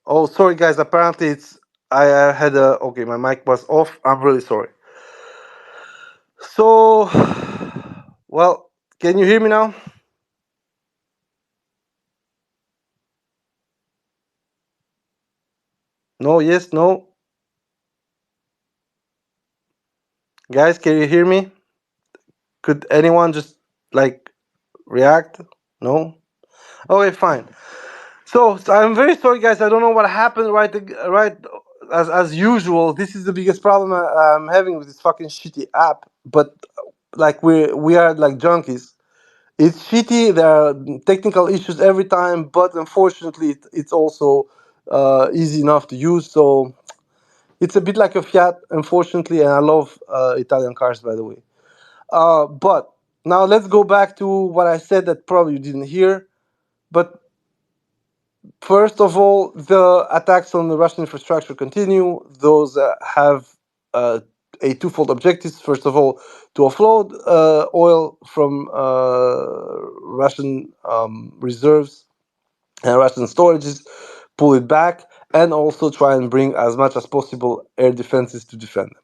Oh, sorry guys. Apparently, I had a okay. My mic was off. I'm really sorry. So, well, can you hear me now? No. Yes. No. Guys, can you hear me? Could anyone just like react? No. Okay, fine. So I'm very sorry, guys. I don't know what happened. Right. As usual, this is the biggest problem I'm having with this fucking shitty app. But like we are like junkies. It's shitty. There are technical issues every time, but unfortunately, it's also easy enough to use. So it's a bit like a Fiat, unfortunately. And I love Italian cars, by the way. But now let's go back to what I said that probably you didn't hear. But first of all, the attacks on the Russian infrastructure continue. Those have a twofold objectives. First of all, to offload oil from Russian reserves and Russian storages, pull it back, and also try and bring as much as possible air defenses to defend them.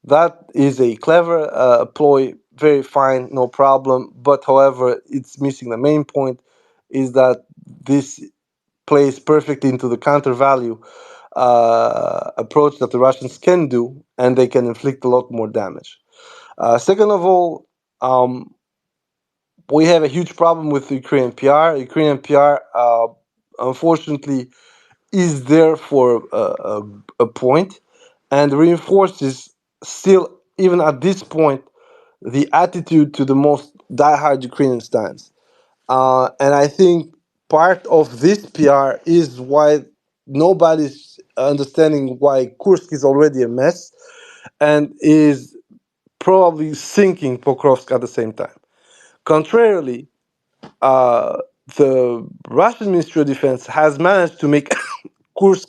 That is a clever ploy, very fine, no problem. But however, it's missing the main point is that this plays perfectly into the counter value approach that the Russians can do, and they can inflict a lot more damage. Second of all, we have a huge problem with the Ukrainian PR. Ukrainian PR, unfortunately, is there for a point and reinforces still, even at this point, the attitude to the most diehard Ukrainian stance. And I think part of this PR is why nobody's understanding why Kursk is already a mess and is probably sinking Pokrovsk at the same time. Contrarily, uh, the Russian Ministry of Defense has managed to make Kursk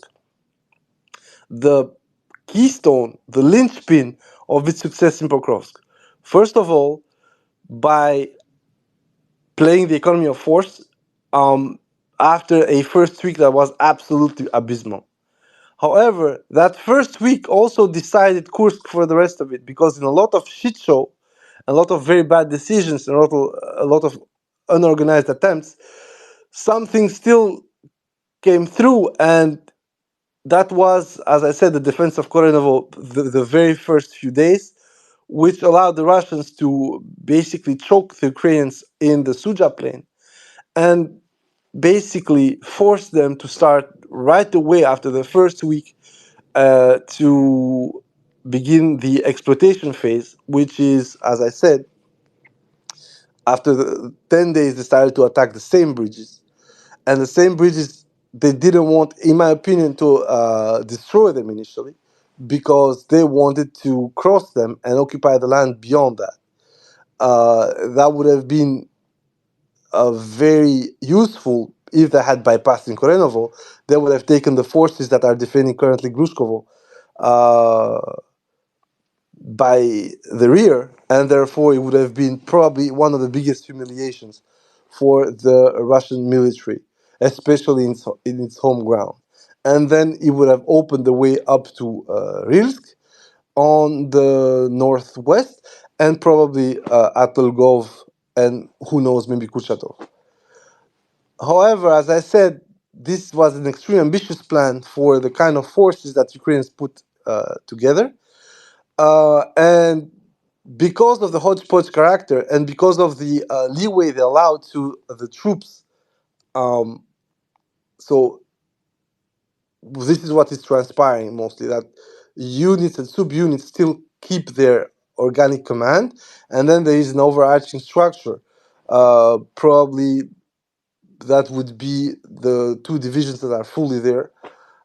the keystone, the linchpin of its success in Pokrovsk. First of all, by playing the economy of force after a first week that was absolutely abysmal. However, that first week also decided Kursk for the rest of it because in a lot of shit show, a lot of very bad decisions, and a lot of unorganized attempts, something still came through, and that was, as I said, the defense of Korenovo the very first few days, which allowed the Russians to basically choke the Ukrainians in the Suja plain and basically forced them to start right away after the first week to begin the exploitation phase, which is, as I said, after the 10 days, they started to attack the same bridges. And the same bridges, they didn't want, in my opinion, to destroy them initially because they wanted to cross them and occupy the land beyond that. That would have been very useful if they had bypassed in Korenovo. They would have taken the forces that are defending currently Grushkovo uh, by the rear, and therefore it would have been probably one of the biggest humiliations for the Russian military, especially in its home ground. And then it would have opened the way up to Rilsk on the northwest, and probably Atolgov, and who knows, maybe Kurchatov. However, as I said, this was an extremely ambitious plan for the kind of forces that Ukrainians put together. And because of the hodgepodge character and because of the leeway they allowed to the troops, um, so this is what is transpiring mostly, that units and subunits still keep their organic command, and then there is an overarching structure. Probably that would be the two divisions that are fully there,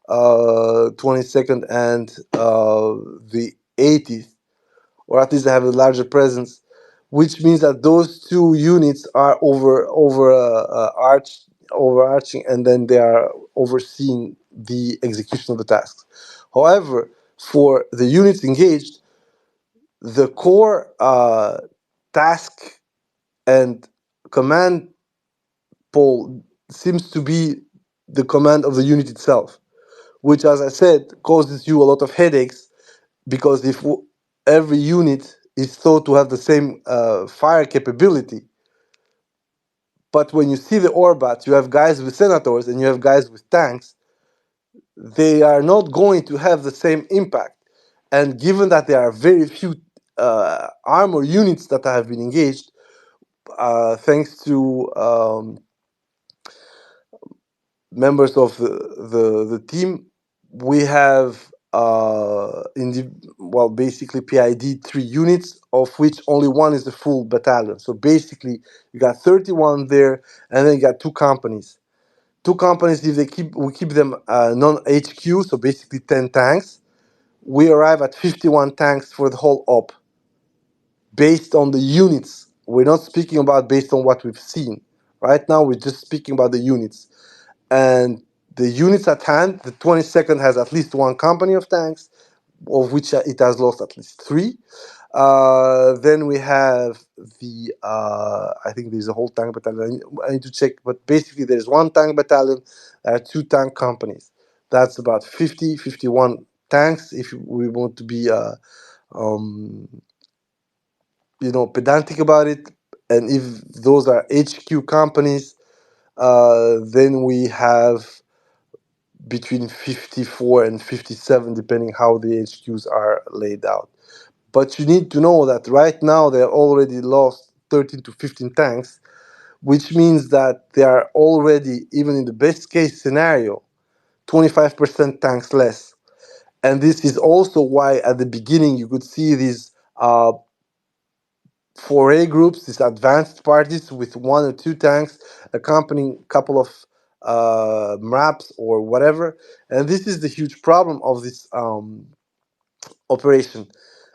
22nd and the 80th, or at least they have a larger presence, which means that those two units are overarching, and then they are overseeing the execution of the tasks. However, for the units engaged, the core task and command pole seems to be the command of the unit itself. which, as I said, causes you a lot of headaches because if every unit is thought to have the same fire capability, but when you see the Orbats, you have guys with senators and you have guys with tanks, they are not going to have the same impact. And given that there are very few armor units that have been engaged, thanks to members of the team, we have basically PID 3 units, of which only one is a full battalion. So basically, you got 31 there, and then you got two companies. Two companies, if we keep them non-HQ, so basically 10 tanks, we arrive at 51 tanks for the whole op, based on the units. We're not speaking about based on what we've seen. Right now, we're just speaking about the units. And the units at hand, the 22nd has at least one company of tanks, of which it has lost at least three. Then we have I think there's a whole tank battalion. I need to check, but basically there's one tank battalion, there are two tank companies. That's about 51 tanks if we want to be, um, pedantic about it. And if those are HQ companies, then we have between 54 and 57, depending how the HQs are laid out. But you need to know that right now they're already lost 13 to 15 tanks, which means that they are already, even in the best case scenario, 25% tanks less. And this is also why at the beginning you could see these foray groups, these advanced parties with one or two tanks accompanying a couple of MRAPs or whatever. And this is the huge problem of this operation.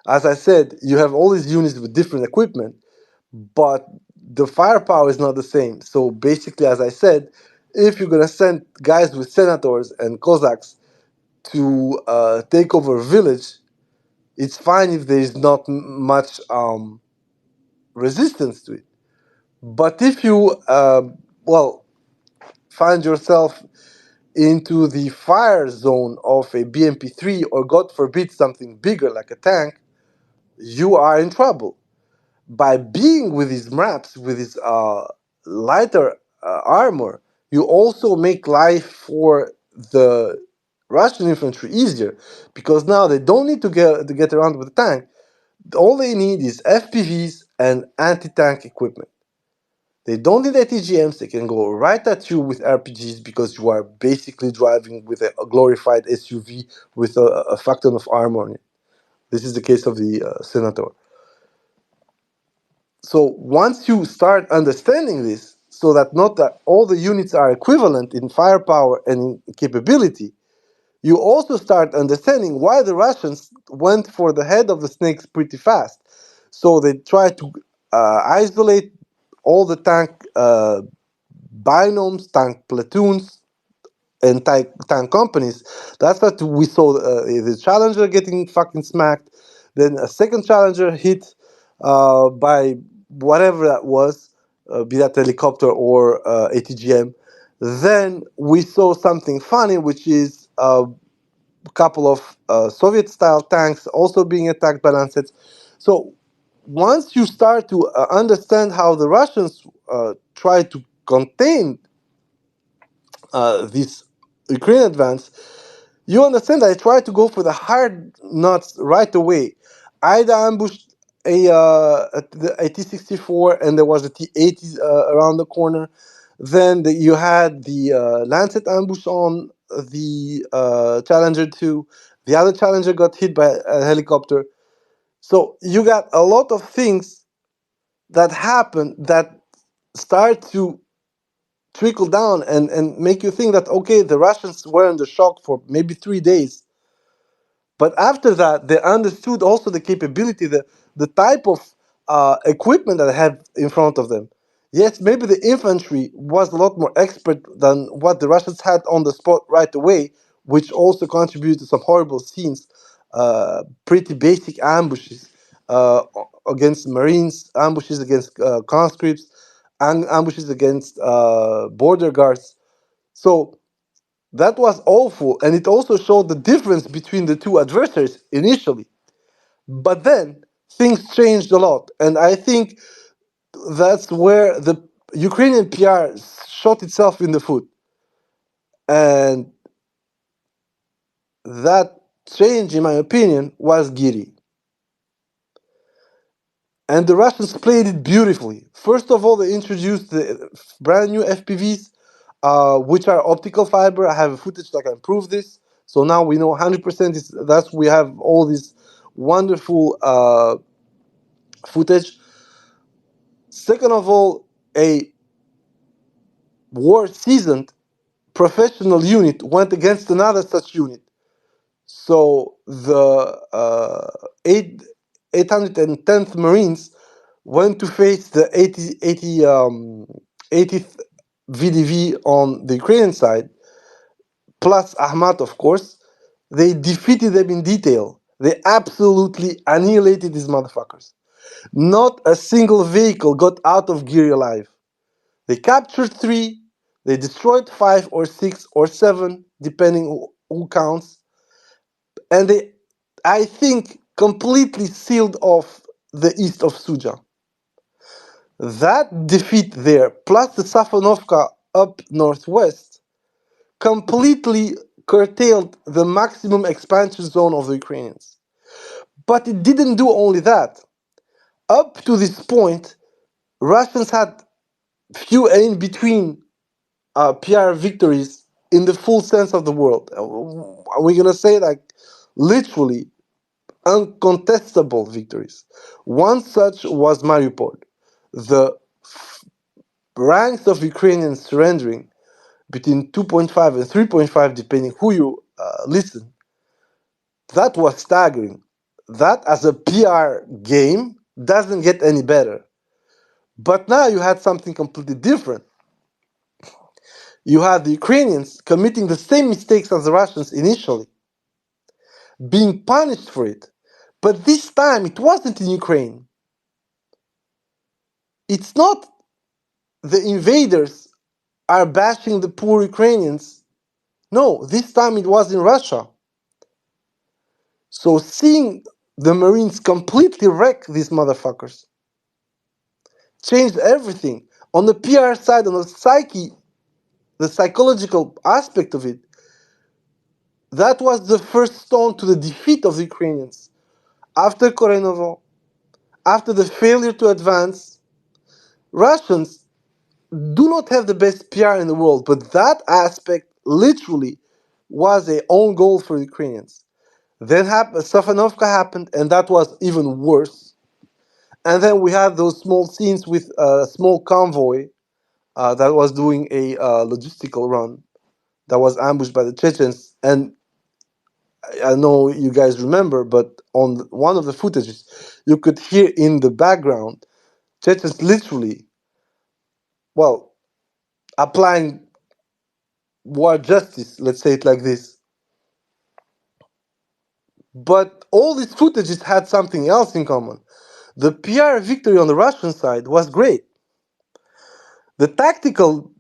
As I said, you have all these units with different equipment, but the firepower is not the same. So basically, as I said, if you're gonna send guys with senators and Cossacks to take over a village, it's fine if there is not much resistance to it. But if you find yourself into the fire zone of a BMP3, or God forbid something bigger like a tank, you are in trouble. By being with these maps, with his lighter armor, you also make life for the Russian infantry easier, because now they don't need to get around with a tank. All they need is FPVs and anti-tank equipment. They don't need ATGMs. They can go right at you with RPGs, because you are basically driving with a glorified SUV with a facton of armor on it. This is the case of the Senator. So once you start understanding this, so that not that all the units are equivalent in firepower and in capability, you also start understanding why the Russians went for the head of the snakes pretty fast. So they tried to isolate all the tank binomes, tank platoons, and tank companies. That's what we saw, the Challenger getting fucking smacked. Then a second Challenger hit by whatever that was, be that helicopter or ATGM. Then we saw something funny, which is a couple of Soviet-style tanks also being attacked by Lancets. So once you start to understand how the Russians try to contain this Ukraine advance, you understand that I tried to go for the hard nuts right away. Ida ambushed the T-64, and there was a T-80 around the corner. Then you had the Lancet ambush on the Challenger 2. The other Challenger got hit by a helicopter. So you got a lot of things that happen that start to trickle down and make you think that, okay, the Russians were under shock for maybe 3 days. But after that, they understood also the capability, the type of equipment that they had in front of them. Yes, maybe the infantry was a lot more expert than what the Russians had on the spot right away, which also contributed to some horrible scenes, pretty basic ambushes against Marines, ambushes against conscripts, ambushes against border guards. So That was awful, and it also showed the difference between the two adversaries initially. But then things changed a lot, and I think that's where the Ukrainian PR shot itself in the foot. And that change, in my opinion, was Giri. And the Russians played it beautifully. First of all, they introduced the brand new FPVs, which are optical fiber. I have footage that can prove this. So now we know 100% is that's we have all this wonderful footage. Second of all, a war seasoned professional unit went against another such unit. So the 810th Marines went to face the 80th VDV on the Ukrainian side, plus Ahmad, of course. They defeated them in detail. They absolutely annihilated these motherfuckers. Not a single vehicle got out of Giri alive. They captured 3, they destroyed 5 or 6 or 7, depending who counts, and they, I think, completely sealed off the east of Suja. That defeat there, plus the Safanovka up northwest, completely curtailed the maximum expansion zone of the Ukrainians. But it didn't do only that. Up to this point, Russians had few in between PR victories in the full sense of the word. Are we gonna say like literally uncontestable victories? One such was Mariupol. The ranks of Ukrainians surrendering between 2.5 and 3.5, depending who you listen, that was staggering. That, as a PR game, doesn't get any better. But now you had something completely different. You had the Ukrainians committing the same mistakes as the Russians initially, being punished for it. But this time it wasn't in Ukraine. It's not the invaders are bashing the poor Ukrainians. No, this time it was in Russia. So seeing the Marines completely wreck these motherfuckers changed everything. On the PR side, on the psyche, the psychological aspect of it, that was the first stone to the defeat of the Ukrainians. After Korenovo, after the failure to advance, Russians do not have the best PR in the world, but that aspect literally was a own goal for the Ukrainians. Then Safanovka happened, and that was even worse. And then we had those small scenes with a small convoy that was doing a logistical run that was ambushed by the Chechens. And I know you guys remember, but on one of the footages, you could hear in the background Chechens literally, well, applying war justice, let's say it like this. But all these footages had something else in common. The PR victory on the Russian side was great. The tactical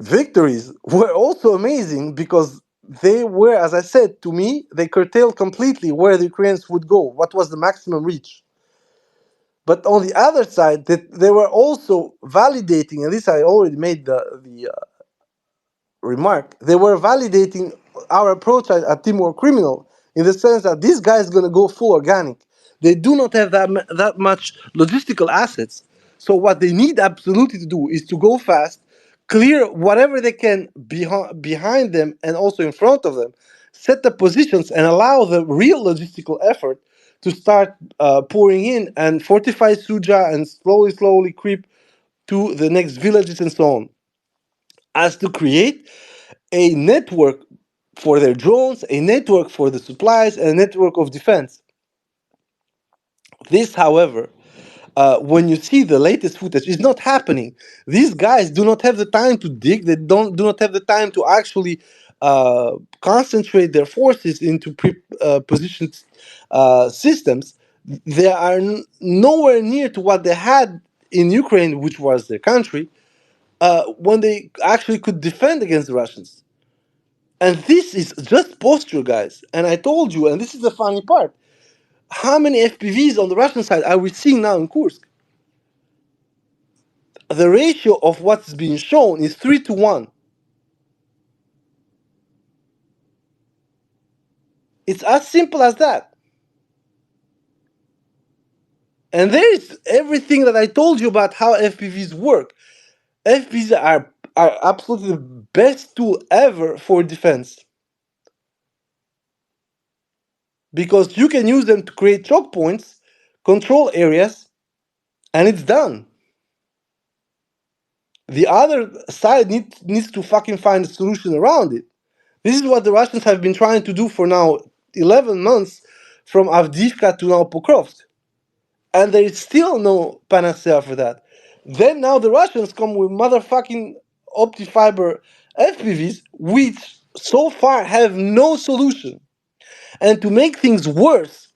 victories were also amazing because they were, as I said, to me, they curtailed completely where the Ukrainians would go, what was the maximum reach. But on the other side, they were also validating, and this I already made the remark, they were validating our approach at Team War Criminal in the sense that this guy is going to go full organic. They do not have that much logistical assets. So what they need absolutely to do is to go fast, clear whatever they can behind them and also in front of them, set the positions and allow the real logistical effort to start pouring in and fortify Suja and slowly creep to the next villages and so on, as to create a network for their drones, a network for the supplies, and a network of defense. This, however, when you see the latest footage, is not happening. These guys do not have the time to dig. They do not have the time to actually concentrate their forces into pre-positioned systems. They are nowhere near to what they had in Ukraine, which was their country, when they actually could defend against the Russians. And this is just posture, guys. And I told you, and this is the funny part, how many FPVs on the Russian side are we seeing now in Kursk? The ratio of what's being shown is 3-1. It's as simple as that. And there is everything that I told you about how FPVs work. FPVs are absolutely the best tool ever for defense. Because you can use them to create choke points, control areas, and it's done. The other side needs to fucking find a solution around it. This is what the Russians have been trying to do for now 11 months, from Avdiivka to now Pokrovsk. And there is still no panacea for that. Then now the Russians come with motherfucking optifiber FPVs, which so far have no solution. And to make things worse,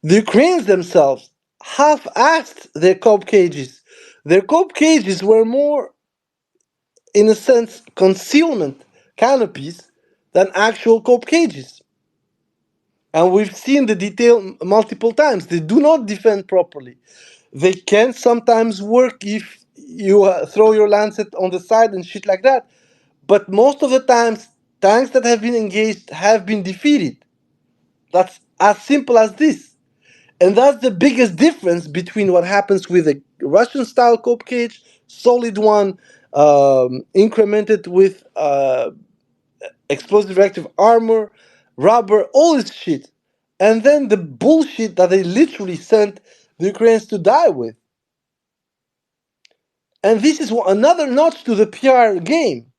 the Ukrainians themselves half-assed their cope cages. Their cope cages were more, in a sense, concealment canopies than actual cope cages. And we've seen the detail multiple times. They do not defend properly. They can sometimes work if you throw your lancet on the side and shit like that. But most of the times, tanks that have been engaged have been defeated. That's as simple as this. And that's the biggest difference between what happens with a Russian style cope cage, solid one, incremented with explosive reactive armor, rubber, all this shit. And then the bullshit that they literally sent the Ukrainians to die with. And this is another notch to the PR game.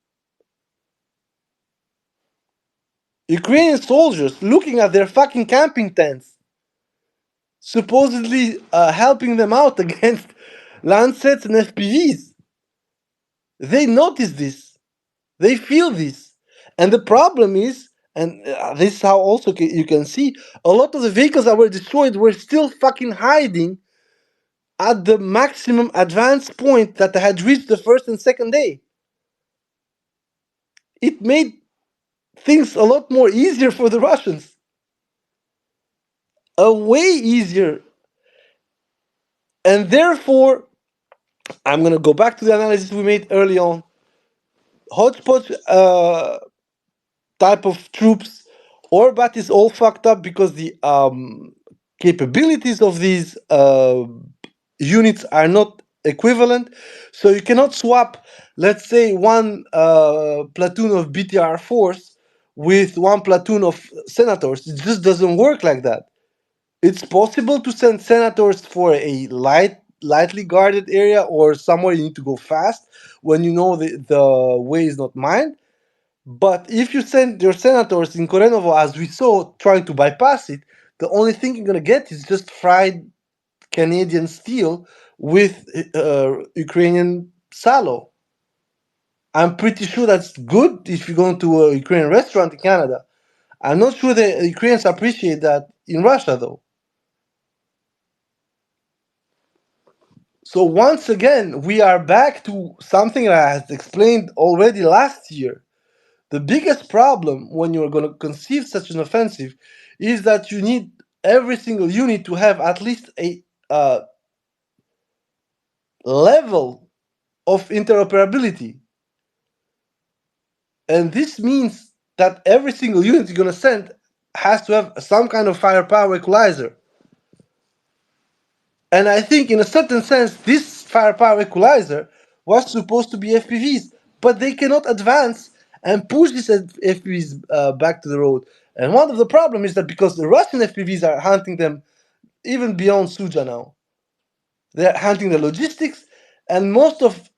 Ukrainian soldiers looking at their fucking camping tents, supposedly helping them out against Lancets and FPVs. They notice this. They feel this. And the problem is, and this is how also you can see, a lot of the vehicles that were destroyed were still fucking hiding at the maximum advance point that they had reached the first and second day. It made things a lot more easier for the Russians. A way easier. And therefore, I'm going to go back to the analysis we made early on. Hodgepodge type of troops. Orbat is all fucked up because the capabilities of these units are not equivalent. So you cannot swap, let's say, one platoon of BTR force with one platoon of senators. It just doesn't work like that. It's possible to send senators for a lightly guarded area or somewhere you need to go fast when you know the way is not mined. But if you send your senators in Korenovo, as we saw, trying to bypass it, the only thing you're going to get is just fried Canadian steel with Ukrainian salo. I'm pretty sure that's good if you go to a Ukrainian restaurant in Canada. I'm not sure the Ukrainians appreciate that in Russia, though. So once again, we are back to something that I had explained already last year. The biggest problem when you're going to conceive such an offensive is that you need every single unit to have at least a level of interoperability. And this means that every single unit you're going to send has to have some kind of firepower equalizer. And I think in a certain sense, this firepower equalizer was supposed to be FPVs, but they cannot advance and push these FPVs back to the road. And one of the problems is that because the Russian FPVs are hunting them even beyond Suja now, they're hunting the logistics, and most of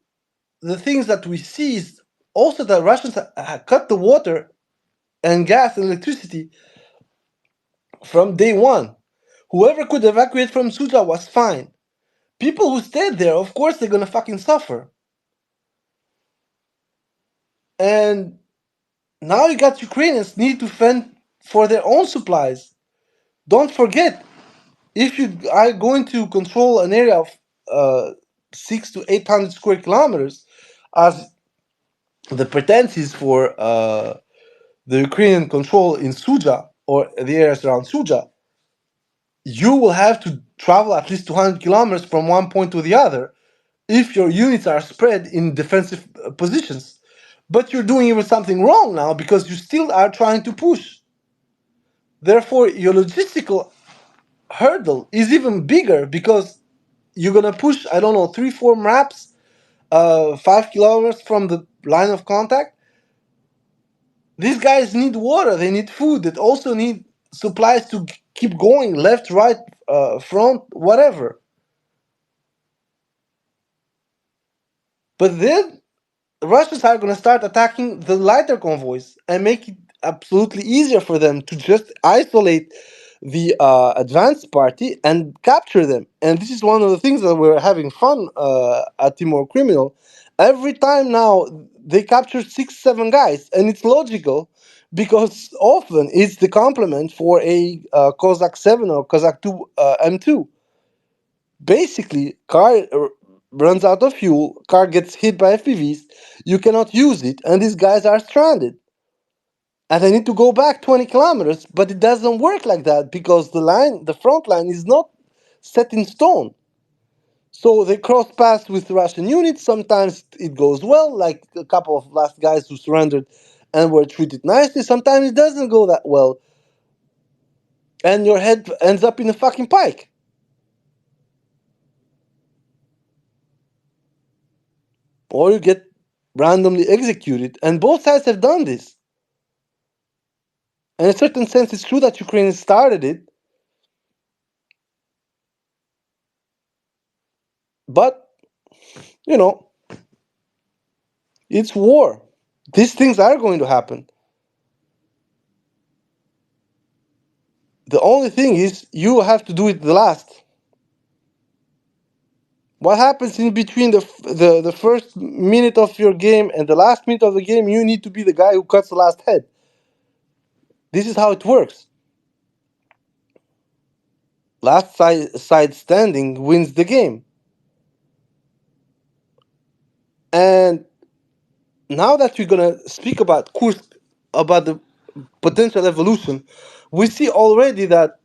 the things that we see is also that Russians cut the water and gas and electricity from day one. Whoever could evacuate from Suja was fine. People who stayed there, of course, they're gonna fucking suffer. And now you got Ukrainians need to fend for their own supplies. Don't forget, if you are going to control an area of 6 to 800 square kilometers, as the pretense is for the Ukrainian control in Suja or the areas around Suja, you will have to travel at least 200 kilometers from one point to the other if your units are spread in defensive positions. But you're doing even something wrong now because you still are trying to push. Therefore, your logistical hurdle is even bigger because you're gonna push, I don't know, 3, 4 maps, 5 kilometers from the line of contact. These guys need water, they need food, they also need supplies to keep going left, right, front, whatever. But then Russians are going to start attacking the lighter convoys and make it absolutely easier for them to just isolate the advanced party and capture them. And this is one of the things that we're having fun at Timor Criminal. Every time now they capture 6, 7 guys, and it's logical because often it's the complement for a Cossack 7 or Cossack 2 M2. Basically, car runs out of fuel, car gets hit by FPVs, you cannot use it, and these guys are stranded. And they need to go back 20 kilometers, but it doesn't work like that because the front line is not set in stone. So they cross paths with Russian units. Sometimes it goes well, like a couple of last guys who surrendered and were treated nicely. Sometimes it doesn't go that well, and your head ends up in a fucking pike. Or you get randomly executed, and both sides have done this. In a certain sense, it's true that Ukraine started it, but, you know, it's war. These things are going to happen. The only thing is, you have to do it the last. What happens in between the first minute of your game and the last minute of the game, you need to be the guy who cuts the last head. This is how it works. Last side standing wins the game. And now that we're going to speak about Kursk, about the potential evolution, we see already that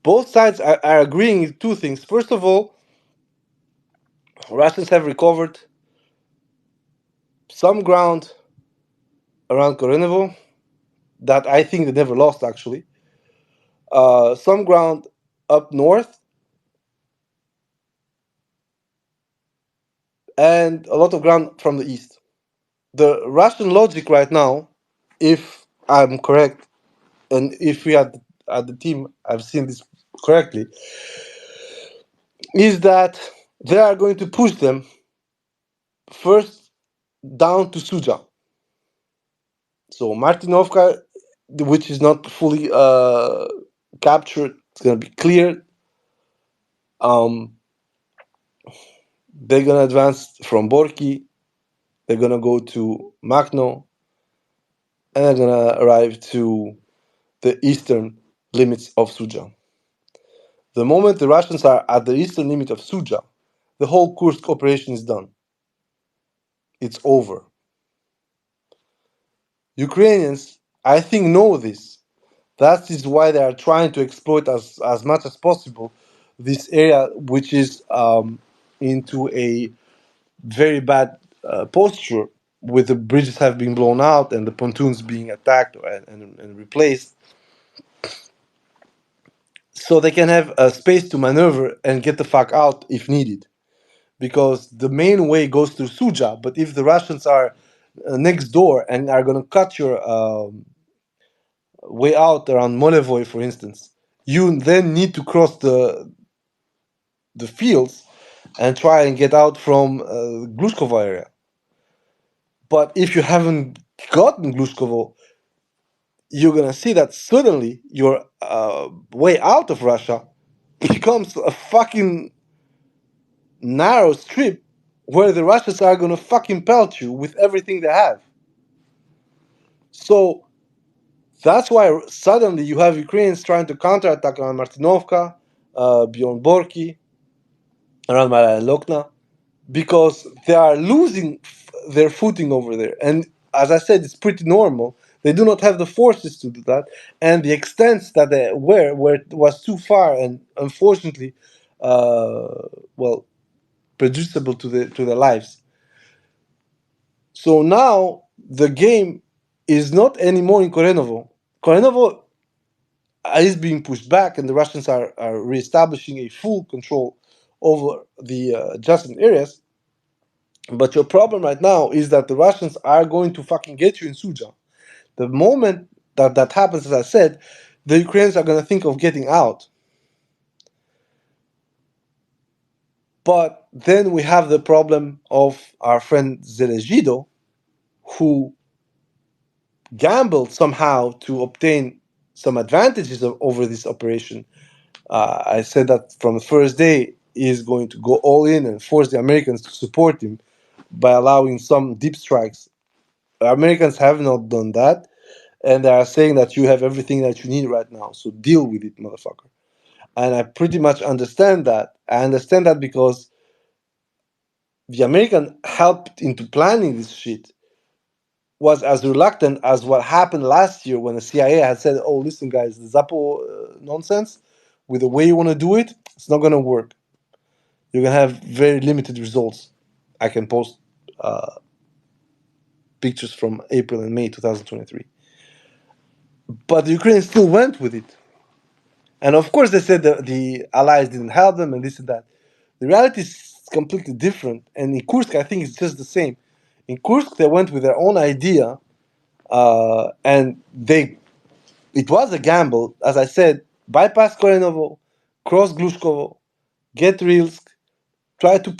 both sides are agreeing in two things. First of all, Russians have recovered some ground around Korenovo that I think they never lost, actually. Some ground up north, and a lot of ground from the east. The Russian logic right now, if I'm correct, and if we at the team I've seen this correctly, is that they are going to push them first down to Suja. So Martinovka, which is not fully captured, it's going to be cleared. They're going to advance from Borki. They're going to go to Makhno. And they're going to arrive to the eastern limits of Suja. The moment the Russians are at the eastern limit of Suja, the whole Kursk operation is done. It's over. Ukrainians, I think, know this. That is why they are trying to exploit as much as possible this area, which is into a very bad posture, with the bridges have been blown out and the pontoons being attacked and replaced, so they can have a space to maneuver and get the fuck out if needed. Because the main way goes through Suja, but if the Russians are next door and are going to cut your way out around Molevoy, for instance, you then need to cross the fields and try and get out from Glushkovo area. But if you haven't gotten Glushkovo, you're going to see that suddenly your way out of Russia becomes a fucking narrow strip where the Russians are going to fucking pelt you with everything they have. So that's why suddenly you have Ukrainians trying to counterattack around Martinovka, beyond Borki, around Malaya Lokna, because they are losing their footing over there. And as I said, it's pretty normal They do not have the forces to do that, and the extents that they were where it was too far and unfortunately, uh, well, prejudiciable to their lives. So now the game is not anymore in Korenovo. Korenovo is being pushed back, and the Russians are reestablishing a full control over the adjacent areas. But your problem right now is that the Russians are going to fucking get you in Suja. The moment that that happens, as I said, the Ukrainians are going to think of getting out. But then we have the problem of our friend Zelejido, who gambled somehow to obtain some advantages over this operation. I said that from the first day he is going to go all in and force the Americans to support him by allowing some deep strikes. The Americans have not done that, and they are saying that you have everything that you need right now, so deal with it, motherfucker. And I pretty much understand that. I understand that because the American helped into planning this shit was as reluctant as what happened last year when the CIA had said, "Oh, listen, guys, the Zappo nonsense with the way you want to do it, it's not going to work. You're going to have very limited results." I can post uh, pictures from April and May 2023. But the Ukrainians still went with it. And of course, they said that the allies didn't help them and this and that. The reality is completely different. And in Kursk, I think it's just the same. In Kursk, they went with their own idea, and it was a gamble. As I said, bypass Korenovo, cross Glushkovo, get Rilsk, try to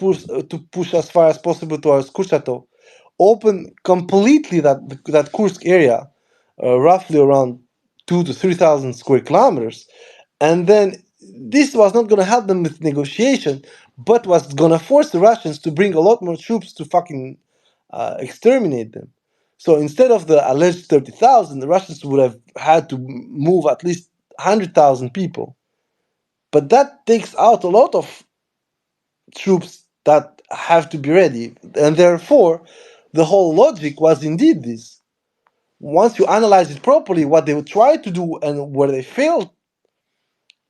push as far as possible towards Kurchatov, open completely that Kursk area, roughly around 2 to 3,000 square kilometers, and then this was not going to help them with negotiation, but was going to force the Russians to bring a lot more troops to fucking exterminate them. So instead of the alleged 30,000, the Russians would have had to move at least 100,000 people. But that takes out a lot of troops that have to be ready. And therefore, the whole logic was indeed this. Once you analyze it properly, what they would try to do and where they failed,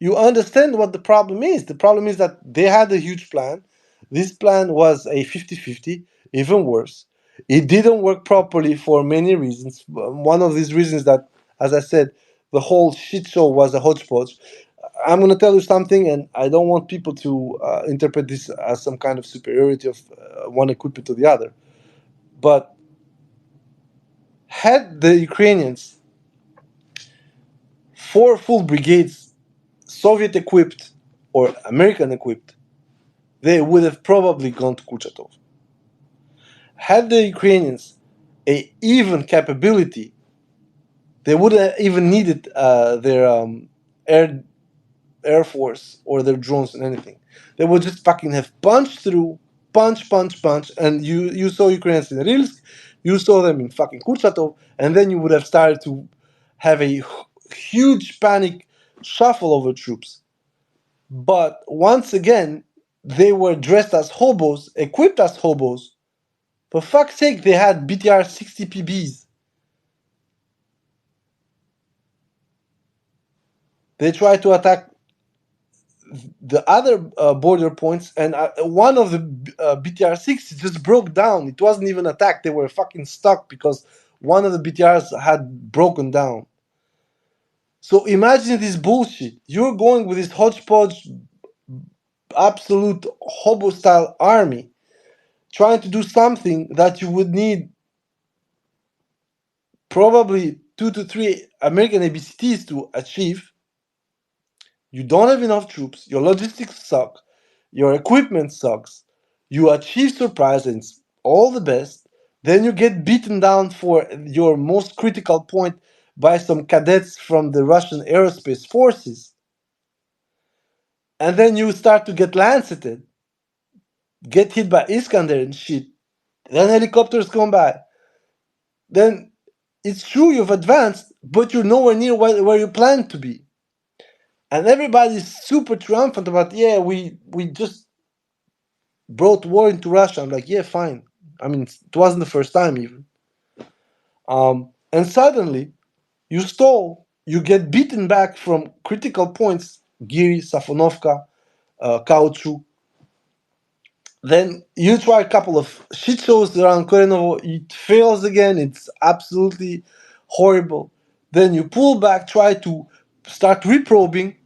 you understand what the problem is. The problem is that they had a huge plan. This plan was a 50-50, even worse. It didn't work properly for many reasons. One of these reasons that, as I said, the whole shit show was a hodgepodge. I'm going to tell you something, and I don't want people to interpret this as some kind of superiority of one equipment to the other. But had the Ukrainians 4 full brigades, Soviet equipped or American equipped, they would have probably gone to Kurchatov. Had the Ukrainians a even capability, they wouldn't have even needed their air force or their drones and anything. They would just fucking have punched through, punch, and you saw Ukrainians in Rilsk, you saw them in fucking Kurchatov, and then you would have started to have a huge panic shuffle over troops. But once again, they were dressed as hobos, equipped as hobos. For fuck's sake, they had BTR 60 PBs. They tried to attack the other border points, and one of the BTR 60 just broke down. It wasn't even attacked. They were fucking stuck because one of the BTRs had broken down. So imagine this bullshit. You're going with this hodgepodge, absolute hobo style army, trying to do something that you would need probably 2 to 3 American ABCTs to achieve. You don't have enough troops, your logistics suck, your equipment sucks, you achieve surprise and it's all the best, then you get beaten down for your most critical point by some cadets from the Russian aerospace forces. And then you start to get lanceted, get hit by Iskander and shit. Then helicopters come by. Then it's true you've advanced, but you're nowhere near where you planned to be. And everybody's super triumphant about, yeah, we just brought war into Russia. I'm like, yeah, fine. I mean, it wasn't the first time even. and suddenly you stall, you get beaten back from critical points, Giri, Safonovka, Kauchu. Then you try a couple of shit shows around Korenovo, it fails again, it's absolutely horrible. Then you pull back, try to start reprobing,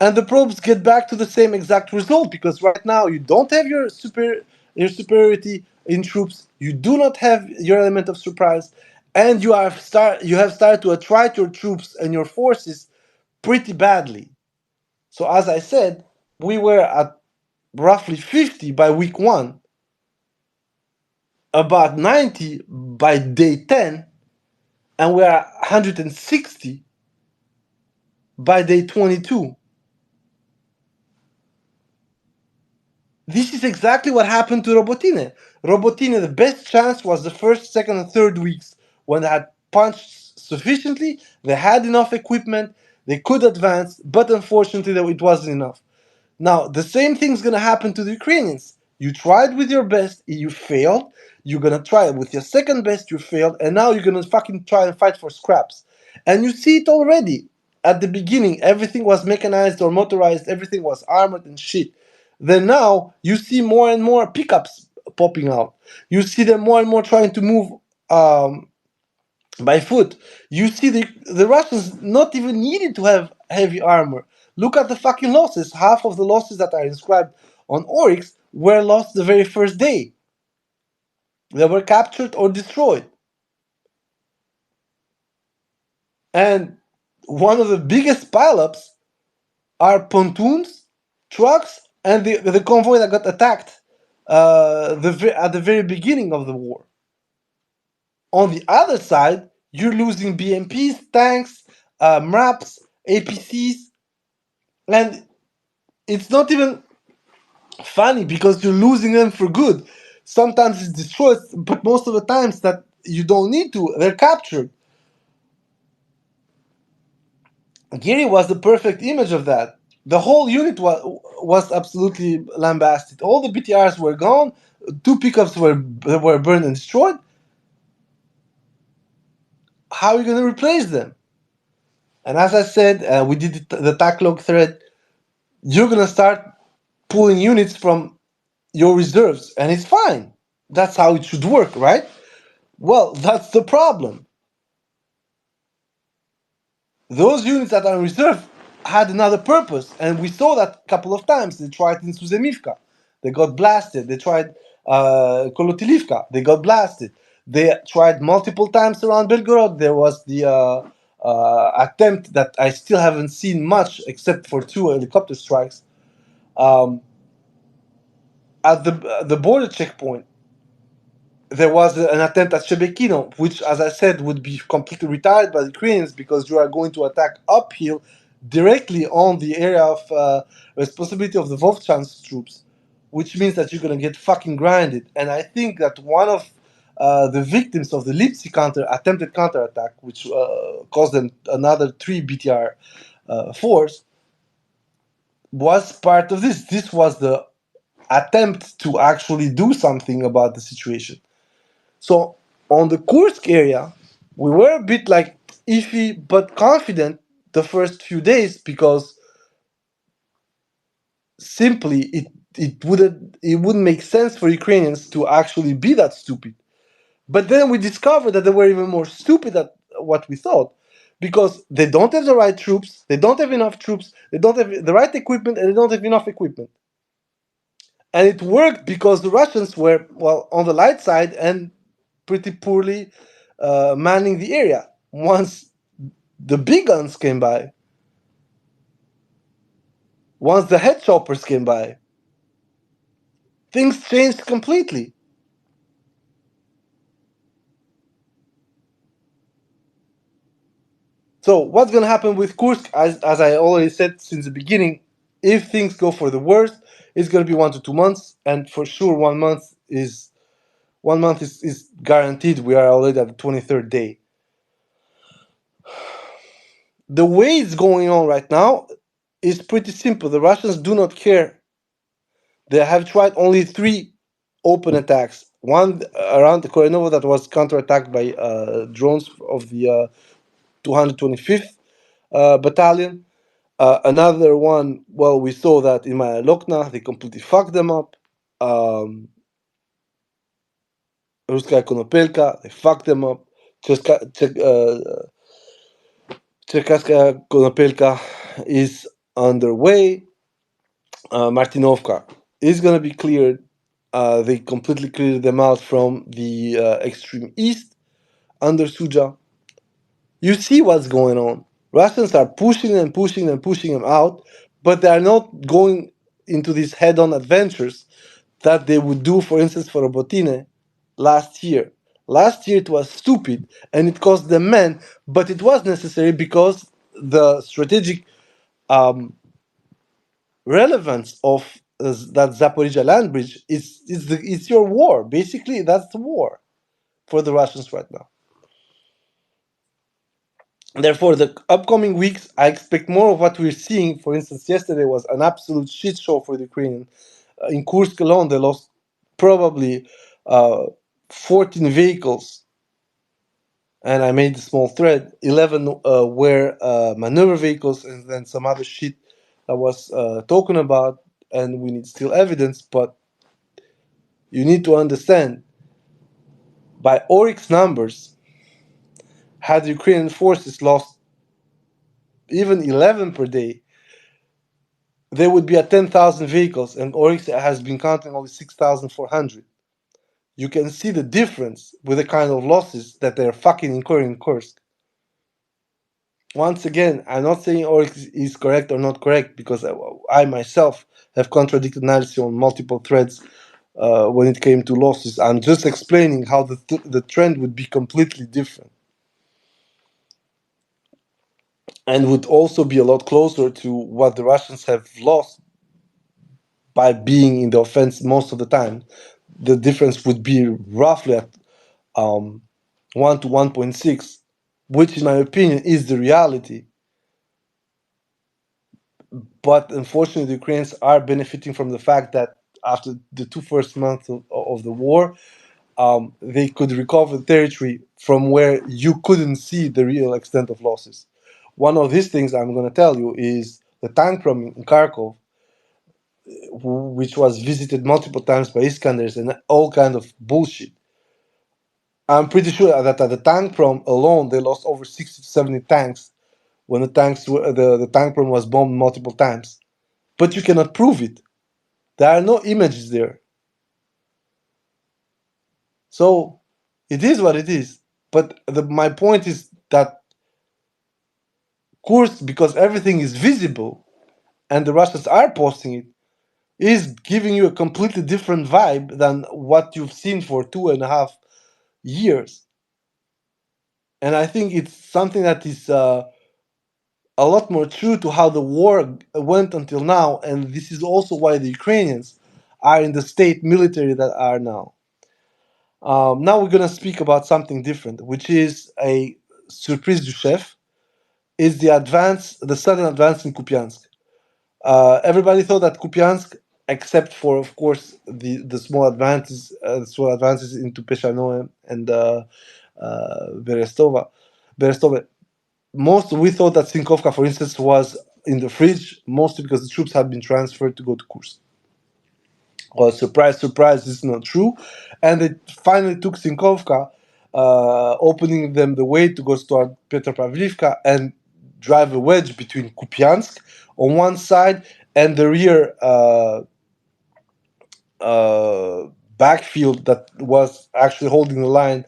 and the probes get back to the same exact result because right now you don't have your superiority in troops, you do not have your element of surprise, and you have started to attrite your troops and your forces pretty badly. So as I said, we were at roughly 50 by week 1, about 90 by day 10, and we're at 160 by day 22. This is exactly what happened to Robotine. Robotine, the best chance was the first, second, and third weeks when they had punched sufficiently, they had enough equipment, they could advance, but unfortunately, it wasn't enough. Now, the same thing's gonna happen to the Ukrainians. You tried with your best, you failed. You're gonna try it with your second best, you failed, and now you're gonna fucking try and fight for scraps. And you see it already. At the beginning, everything was mechanized or motorized, everything was armored and shit. Then now you see more and more pickups popping out. You see them more and more trying to move um, by foot. You see the Russians not even needed to have heavy armor. Look at the fucking losses. Half of the losses that are inscribed on Oryx were lost the very first day. They were captured or destroyed. And one of the biggest pileups are pontoons, trucks, and the convoy that got attacked at the very beginning of the war. On the other side, you're losing BMPs, tanks, MRAPs, APCs, and it's not even funny because you're losing them for good. Sometimes it's destroyed, but most of the times that you don't need to, they're captured. Giri was the perfect image of that. The whole unit was absolutely lambasted. All the BTRs were gone. Two pickups were burned and destroyed. How are you going to replace them? And as I said, we did the TAC thread. You're going to start pulling units from your reserves, and it's fine. That's how it should work, right? Well, that's the problem. Those units that are in reserve had another purpose, and we saw that a couple of times. They tried in Suzemivka, they got blasted. They tried Kolotilivka, they got blasted. They tried multiple times around Belgorod. There was the attempt that I still haven't seen much, except for 2 helicopter strikes at the border checkpoint. There was an attempt at Shebekino, which, as I said, would be completely retired by the Ukrainians because you are going to attack uphill directly on the area of responsibility of the Vovchansk troops, which means that you're going to get fucking grinded. And I think that one of the victims of the Lipsy attempted counterattack, which caused them another 3 BTR force, was part of this. This was the attempt to actually do something about the situation. So on the Kursk area, we were a bit like iffy but confident the first few days because simply it wouldn't make sense for Ukrainians to actually be that stupid. But then we discovered that they were even more stupid than what we thought because they don't have the right troops, they don't have enough troops, they don't have the right equipment, and they don't have enough equipment. And it worked because the Russians were, well, on the light side and pretty poorly manning the area. Once the big guns came by, once the head choppers came by, things changed completely. So what's going to happen with Kursk, as I already said since the beginning, if things go for the worst, it's going to be 1 to 2 months, and for sure 1 month is guaranteed. We are already at the 23rd day. The way it's going on right now is pretty simple. The Russians do not care. They have tried only 3 open attacks. one around the Korenovo that was counterattacked by drones of the 225th Battalion. Another one, well, we saw that in Maya Lokna, they completely fucked them up. Ruskaya Konopelka, they fucked them up. Cherkasskaya Konopelka is underway. Martinovka is going to be cleared. They completely cleared them out from the extreme east under Suja. You see what's going on. Russians are pushing and pushing and pushing them out, but they are not going into these head-on adventures that they would do, for instance, for Robotine last year. Last year it was stupid and it cost them men, but it was necessary because the strategic relevance of that Zaporizhia land bridge is your war. Basically, that's the war for the Russians right now. Therefore, the upcoming weeks, I expect more of what we're seeing. For instance, yesterday was an absolute shit show for the Ukrainians. In Kursk alone, they lost probably 14 vehicles, and I made a small thread. 11 were maneuver vehicles, and then some other shit that was talking about, and we need still evidence. But you need to understand, by Oryx numbers, had the Ukrainian forces lost even 11 per day, there would be at 10,000 vehicles, and Oryx has been counting only 6,400. You can see the difference with the kind of losses that they're fucking incurring in Kursk. Once again, I'm not saying Oryx is correct or not correct, because I myself have contradicted analysis on multiple threads when it came to losses. I'm just explaining how the trend would be completely different, and would also be a lot closer to what the Russians have lost by being in the offense most of the time. The difference would be roughly at 1 to 1.6, which in my opinion is the reality. But unfortunately, the Ukrainians are benefiting from the fact that after the first 2 months of the war, they could recover the territory from where you couldn't see the real extent of losses. One of these things I'm going to tell you is the tank prom in Kharkov, which was visited multiple times by Iskanders and all kind of bullshit. I'm pretty sure that at the tank prom alone, they lost over 60 to 70 tanks when the tank prom was bombed multiple times. But you cannot prove it. There are no images there. So it is what it is. But my point is that Kursk, because everything is visible and the Russians are posting it, is giving you a completely different vibe than what you've seen for 2.5 years. And I think it's something that is a lot more true to how the war went until now. And this is also why the Ukrainians are in the state military that are now. Now we're going to speak about something different, which is a surprise du chef, is the sudden advance in Kupiansk. Everybody thought that Kupiansk, except for, of course, the small advances into Peshanoe and Berestova. We thought that Sinkovka, for instance, was in the fridge, mostly because the troops had been transferred to go to Kursk. Well, surprise, surprise, this is not true. And they finally took Sinkovka, opening them the way to go toward Petropavlivka and drive a wedge between Kupiansk on one side and the rear backfield that was actually holding the line,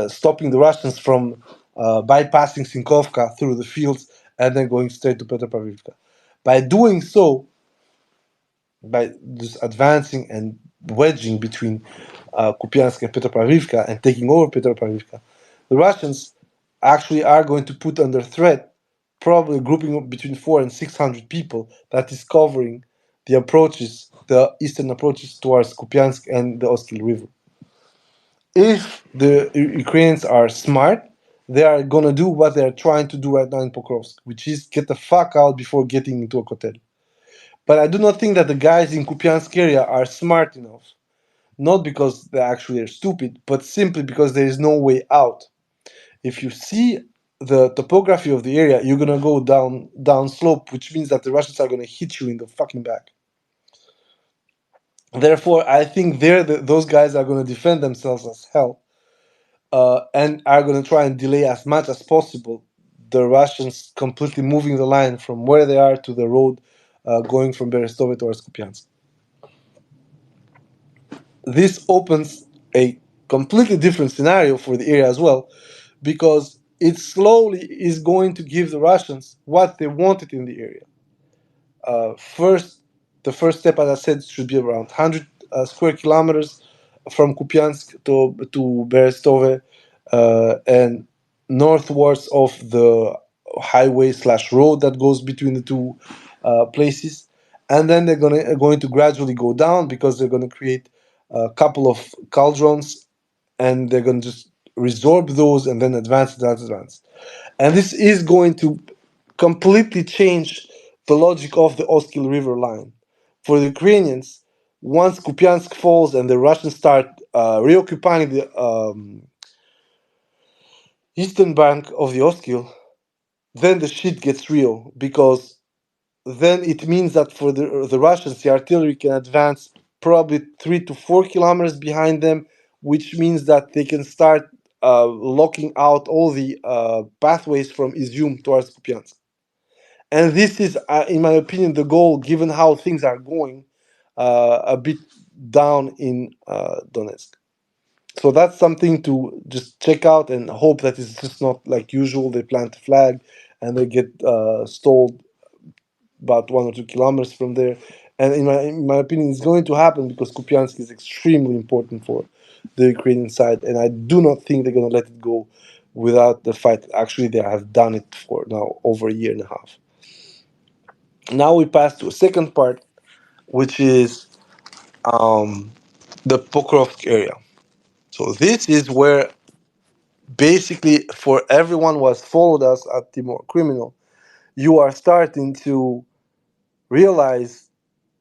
stopping the Russians from bypassing Sinkovka through the fields and then going straight to Petropavlivka. By doing so, by just advancing and wedging between Kupiansk and Petropavlivka and taking over Petropavlivka, the Russians actually are going to put under threat probably a grouping of between 400 and 600 people that is covering the eastern approaches towards Kupiansk and the Oskil River. If the Ukrainians are smart, they are going to do what they are trying to do right now in Pokrovsk, which is get the fuck out before getting into a hotel. But I do not think that the guys in Kupiansk area are smart enough. not because they actually are stupid, but simply because there is no way out. If you see the topography of the area, you're gonna go down slope, which means that the Russians are gonna hit you in the fucking back. Therefore, I think those guys are gonna defend themselves as hell, and are gonna try and delay as much as possible the Russians completely moving the line from where they are to the road going from Berestove towards Kupiansk. This opens a completely different scenario for the area as well, because it slowly is going to give the Russians what they wanted in the area. First, the first step, as I said, should be around 100 square kilometers from Kupiansk to Berestove, and northwards of the highway slash road that goes between the two places. And then they're going to gradually go down, because they're going to create a couple of cauldrons, and they're going to just resorb those and then advance. And this is going to completely change the logic of the Oskil River line. For the Ukrainians, once Kupiansk falls and the Russians start reoccupying the eastern bank of the Oskil, then the shit gets real, because then it means that for the Russians, the artillery can advance probably 3 to 4 kilometers behind them, which means that they can start locking out all the pathways from Izium towards Kupiansk. And this is, in my opinion, the goal, given how things are going a bit down in Donetsk. So that's something to just check out and hope that it's just not like usual. They plant a flag and they get stalled about 1 or 2 kilometers from there. And in my opinion, it's going to happen, because Kupiansk is extremely important for the Ukrainian side, and I do not think they're going to let it go without the fight. Actually, they have done it for now over a year and a half. Now we pass to a second part, which is the Pokrovsk area. So this is where, basically, for everyone who has followed us at Timor Criminal, you are starting to realize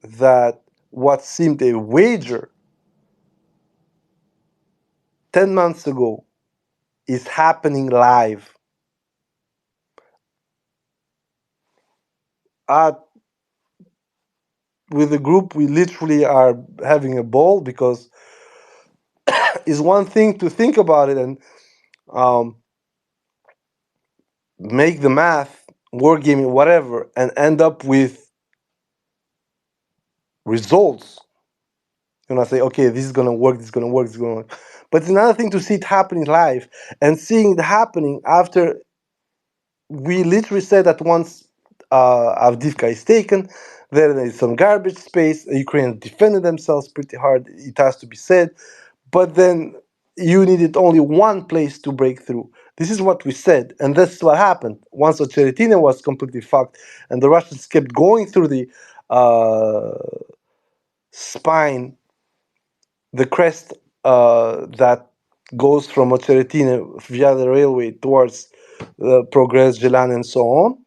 that what seemed a wager 10 months ago is happening live. With the group, we literally are having a ball, because it's one thing to think about it and make the math, wargaming, whatever, and end up with results. You know, say, okay, this is gonna work, this is gonna work, this is gonna work. But it's another thing to see it happening live, and seeing it happening after we literally said that once Avdiivka is taken, there is some garbage space. The Ukrainians defended themselves pretty hard, it has to be said. But then you needed only one place to break through. This is what we said, and that's what happened. Once Ocheretina was completely fucked, and the Russians kept going through the spine, the crest that goes from Ocheretina via the railway towards Progress, Jelani, and so on.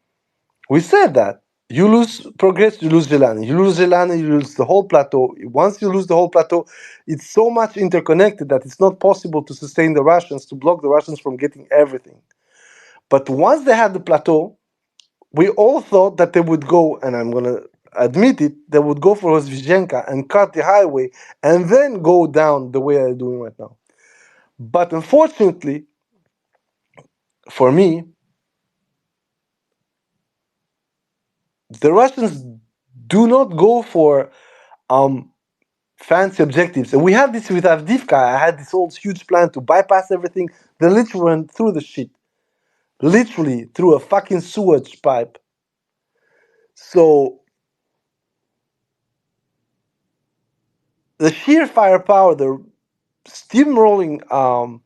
We said that. You lose Progress, you lose Jelani. You lose Jelani, you lose the whole plateau. Once you lose the whole plateau, it's so much interconnected that it's not possible to sustain the Russians, to block the Russians from getting everything. But once they had the plateau, we all thought that they would go, and I'm going to admit it, they would go for Osvizhenka and cut the highway and then go down the way they're doing right now. But unfortunately, for me, the Russians do not go for fancy objectives. And we had this with Avdiivka. I had this old huge plan to bypass everything. They literally went through the shit. Literally through a fucking sewage pipe. So the sheer firepower, the steamrolling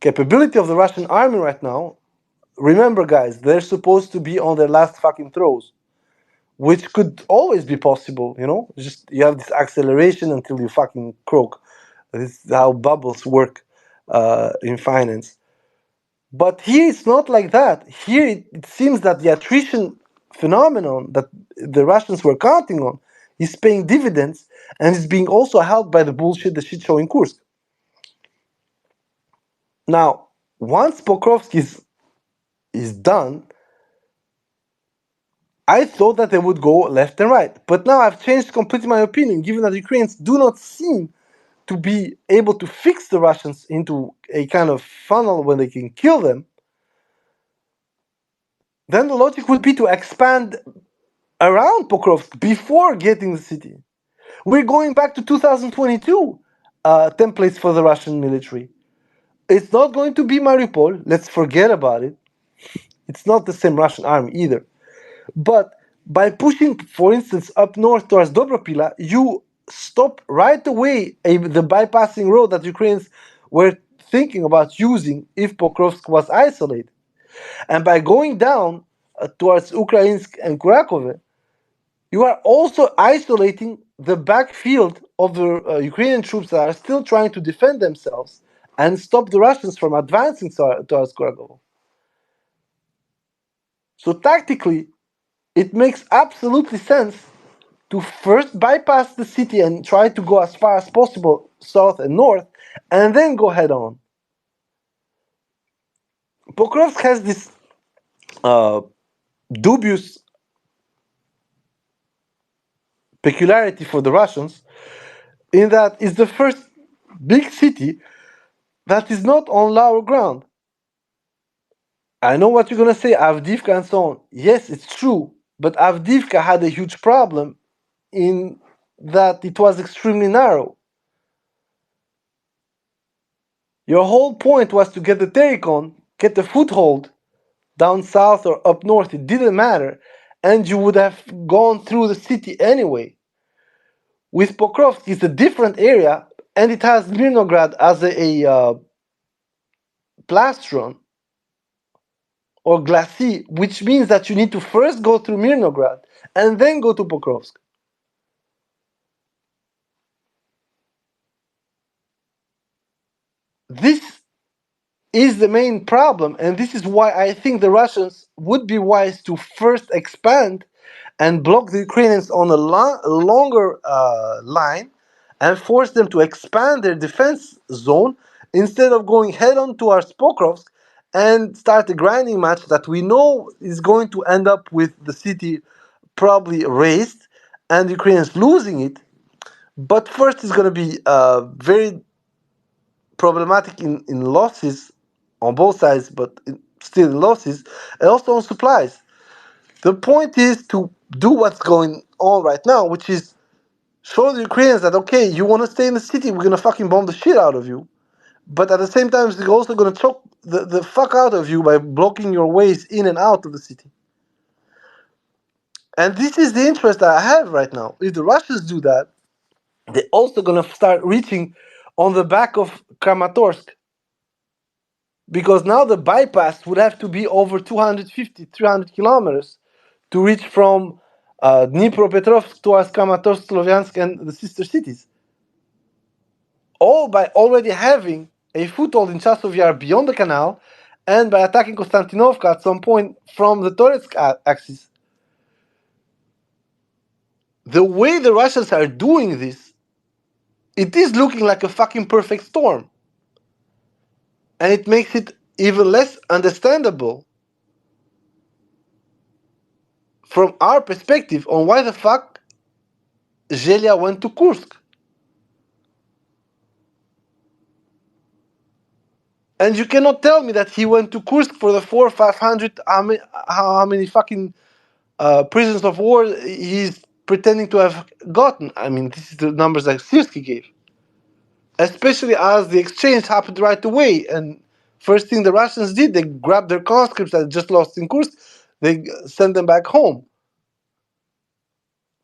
capability of the Russian army right now, remember guys, they're supposed to be on their last fucking throws, which could always be possible, you know? Just you have this acceleration until you fucking croak. This is how bubbles work in finance. But here it's not like that. Here it seems that the attrition phenomenon that the Russians were counting on is paying dividends and is being also helped by the shit show in Kursk. Now, once Pokrovsk is done, I thought that they would go left and right. But now I've changed completely my opinion, given that Ukrainians do not seem to be able to fix the Russians into a kind of funnel where they can kill them. Then the logic would be to expand around Pokrovsk before getting the city. We're going back to 2022 templates for the Russian military. It's not going to be Mariupol. Let's forget about it. It's not the same Russian army either. But by pushing, for instance, up north towards Dobropila, you stop right away the bypassing road that Ukrainians were thinking about using if Pokrovsk was isolated. And by going down towards Ukrainsk and Kurakove, you are also isolating the backfield of the Ukrainian troops that are still trying to defend themselves and stop the Russians from advancing towards Kurakove. So tactically, it makes absolutely sense to first bypass the city and try to go as far as possible south and north, and then go head on. Pokrovsk has this dubious peculiarity for the Russians in that it's the first big city that is not on lower ground. I know what you're gonna say, Avdiivka and so on. Yes, it's true, but Avdiivka had a huge problem in that it was extremely narrow. Your whole point was to get the Terikon, get the foothold down south or up north, it didn't matter, and you would have gone through the city anyway. With Pokrovsk, it's a different area, and it has Mirnograd as a plastron or glacis, which means that you need to first go through Mirnograd and then go to Pokrovsk. This is the main problem, and this is why I think the Russians would be wise to first expand and block the Ukrainians on a longer line and force them to expand their defense zone instead of going head on towards Pokrovsk and start a grinding match that we know is going to end up with the city probably razed and Ukrainians losing it. But first, it's going to be very problematic in losses on both sides, but still in losses, and also on supplies. The point is to do what's going on right now, which is show the Ukrainians that, okay, you want to stay in the city, we're going to fucking bomb the shit out of you. But at the same time, we're also going to choke the fuck out of you by blocking your ways in and out of the city. And this is the interest that I have right now. If the Russians do that, they're also going to start reaching on the back of Kramatorsk. Because now the bypass would have to be over 250, 300 kilometers to reach from Dnipropetrovsk towards Kramatorsk, Sloviansk, and the sister cities. All by already having a foothold in Chasov Yar beyond the canal, and by attacking Konstantinovka at some point from the Toretsk axis. The way the Russians are doing this, it is looking like a fucking perfect storm. And it makes it even less understandable from our perspective on why the fuck Zelia went to Kursk. And you cannot tell me that he went to Kursk for the 400 or 500, how many fucking prisoners of war he's pretending to have gotten. I mean, this is the numbers that Sirski gave. Especially as the exchange happened right away. And first thing the Russians did, they grabbed their conscripts that just lost in Kursk, they sent them back home.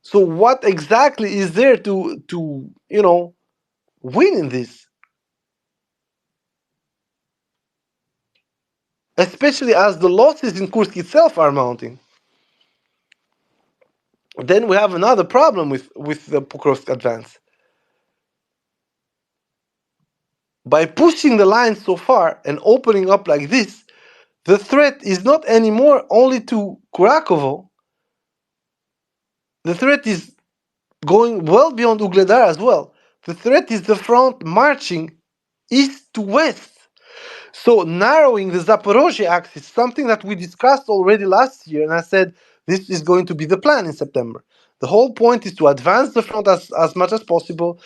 So what exactly is there to win in this? Especially as the losses in Kursk itself are mounting. Then we have another problem with the Pokrovsk advance. By pushing the line so far and opening up like this, the threat is not anymore only to Kurakovo. The threat is going well beyond Ugledar as well. The threat is the front marching east to west. So narrowing the Zaporozhye axis, something that we discussed already last year, and I said this is going to be the plan in September. The whole point is to advance the front as much as possible.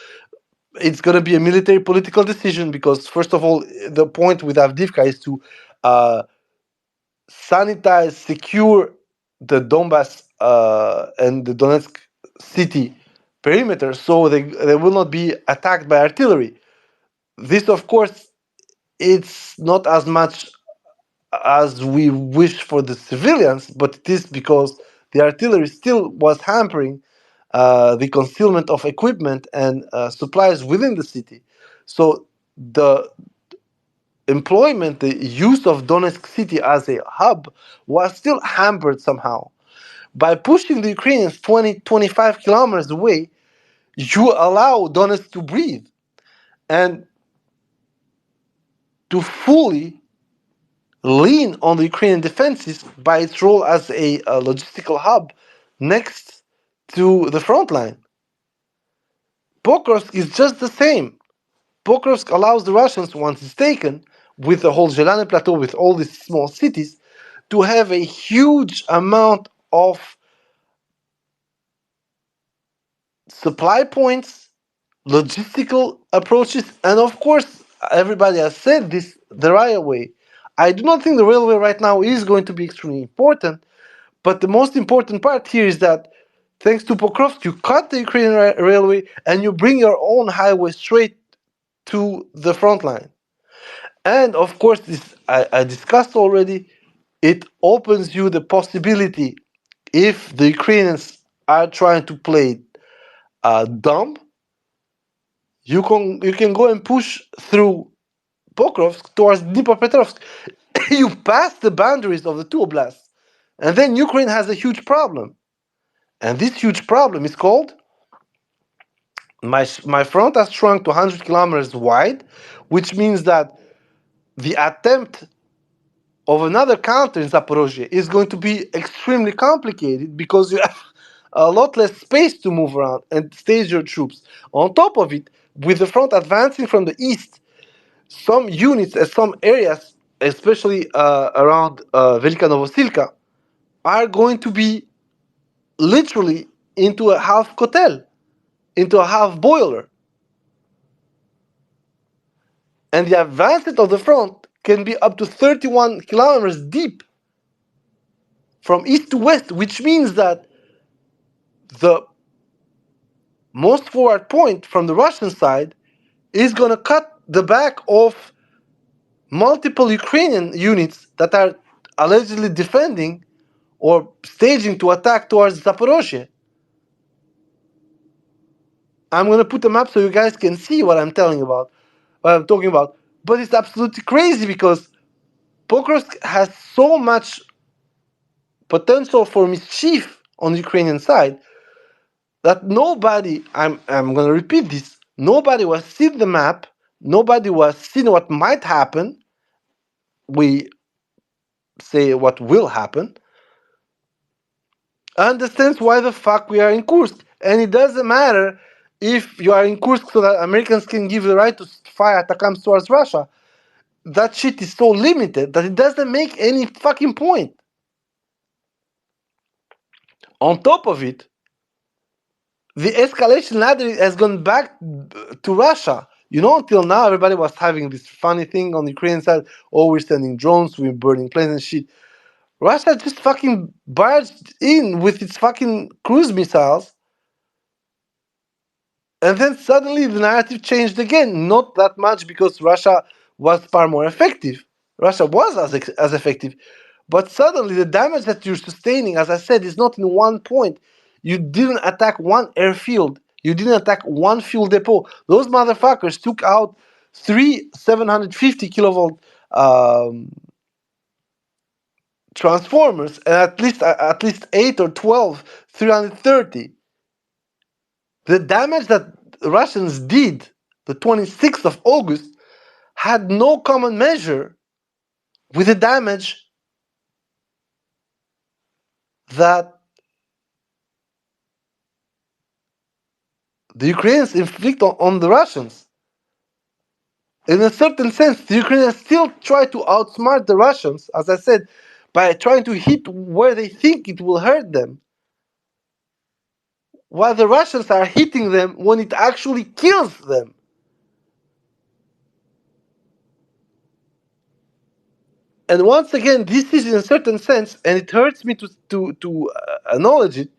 It's going to be a military political decision because, first of all, the point with Avdiivka is to uh, sanitize, secure the Donbass and the Donetsk city perimeter so they will not be attacked by artillery. This, of course, it's not as much as we wish for the civilians, but it is because the artillery still was hampering the concealment of equipment and supplies within the city. So the employment, the use of Donetsk city as a hub was still hampered somehow. By pushing the Ukrainians 20, 25 kilometers away, you allow Donetsk to breathe and to fully lean on the Ukrainian defenses by its role as a logistical hub next to the front line. Pokrovsk is just the same. Pokrovsk allows the Russians, once it's taken, with the whole Zhelany Plateau, with all these small cities, to have a huge amount of supply points, logistical approaches, and of course, everybody has said this, the railway. I do not think the railway right now is going to be extremely important, but the most important part here is that thanks to Pokrovsk, you cut the Ukrainian railway and you bring your own highway straight to the front line. And of course, this I discussed already, it opens you the possibility if the Ukrainians are trying to play dumb, you can go and push through Pokrovsk towards Dnipropetrovsk. You pass the boundaries of the two oblasts, and then Ukraine has a huge problem. And this huge problem is called my front has shrunk to 100 kilometers wide, which means that the attempt of another counter in Zaporozhye is going to be extremely complicated because you have a lot less space to move around and stage your troops. On top of it, with the front advancing from the east, some units and some areas, especially around Velika Novosilka, are going to be literally into a half kotel, into a half boiler. And the advancement of the front can be up to 31 kilometers deep from east to west, which means that the most forward point from the Russian side is going to cut the back of multiple Ukrainian units that are allegedly defending or staging to attack towards Zaporozhye. I'm going to put a map so you guys can see what I'm telling about, what I'm talking about. But it's absolutely crazy because Pokrovsk has so much potential for mischief on the Ukrainian side that nobody, I'm going to repeat this, nobody was seeing the map, nobody was seeing what might happen. We say what will happen, understands why the fuck we are in Kursk. And it doesn't matter if you are in Kursk so that Americans can give the right to fire attacks towards Russia. That shit is so limited that it doesn't make any fucking point. On top of it, the escalation ladder has gone back to Russia. You know, until now, everybody was having this funny thing on the Ukrainian side. Oh, we're sending drones, we're burning planes and shit. Russia just fucking barged in with its fucking cruise missiles. And then suddenly the narrative changed again. Not that much because Russia was far more effective. Russia was as effective. But suddenly the damage that you're sustaining, as I said, is not in one point. You didn't attack one airfield. You didn't attack one fuel depot. Those motherfuckers took out three 750 kilovolt transformers and at least 8 or 12 330. The damage that Russians did the 26th of August had no common measure with the damage that the Ukrainians inflict on the Russians. In a certain sense, the Ukrainians still try to outsmart the Russians, as I said, by trying to hit where they think it will hurt them, while the Russians are hitting them when it actually kills them. And once again, this is in a certain sense, and it hurts me to acknowledge it,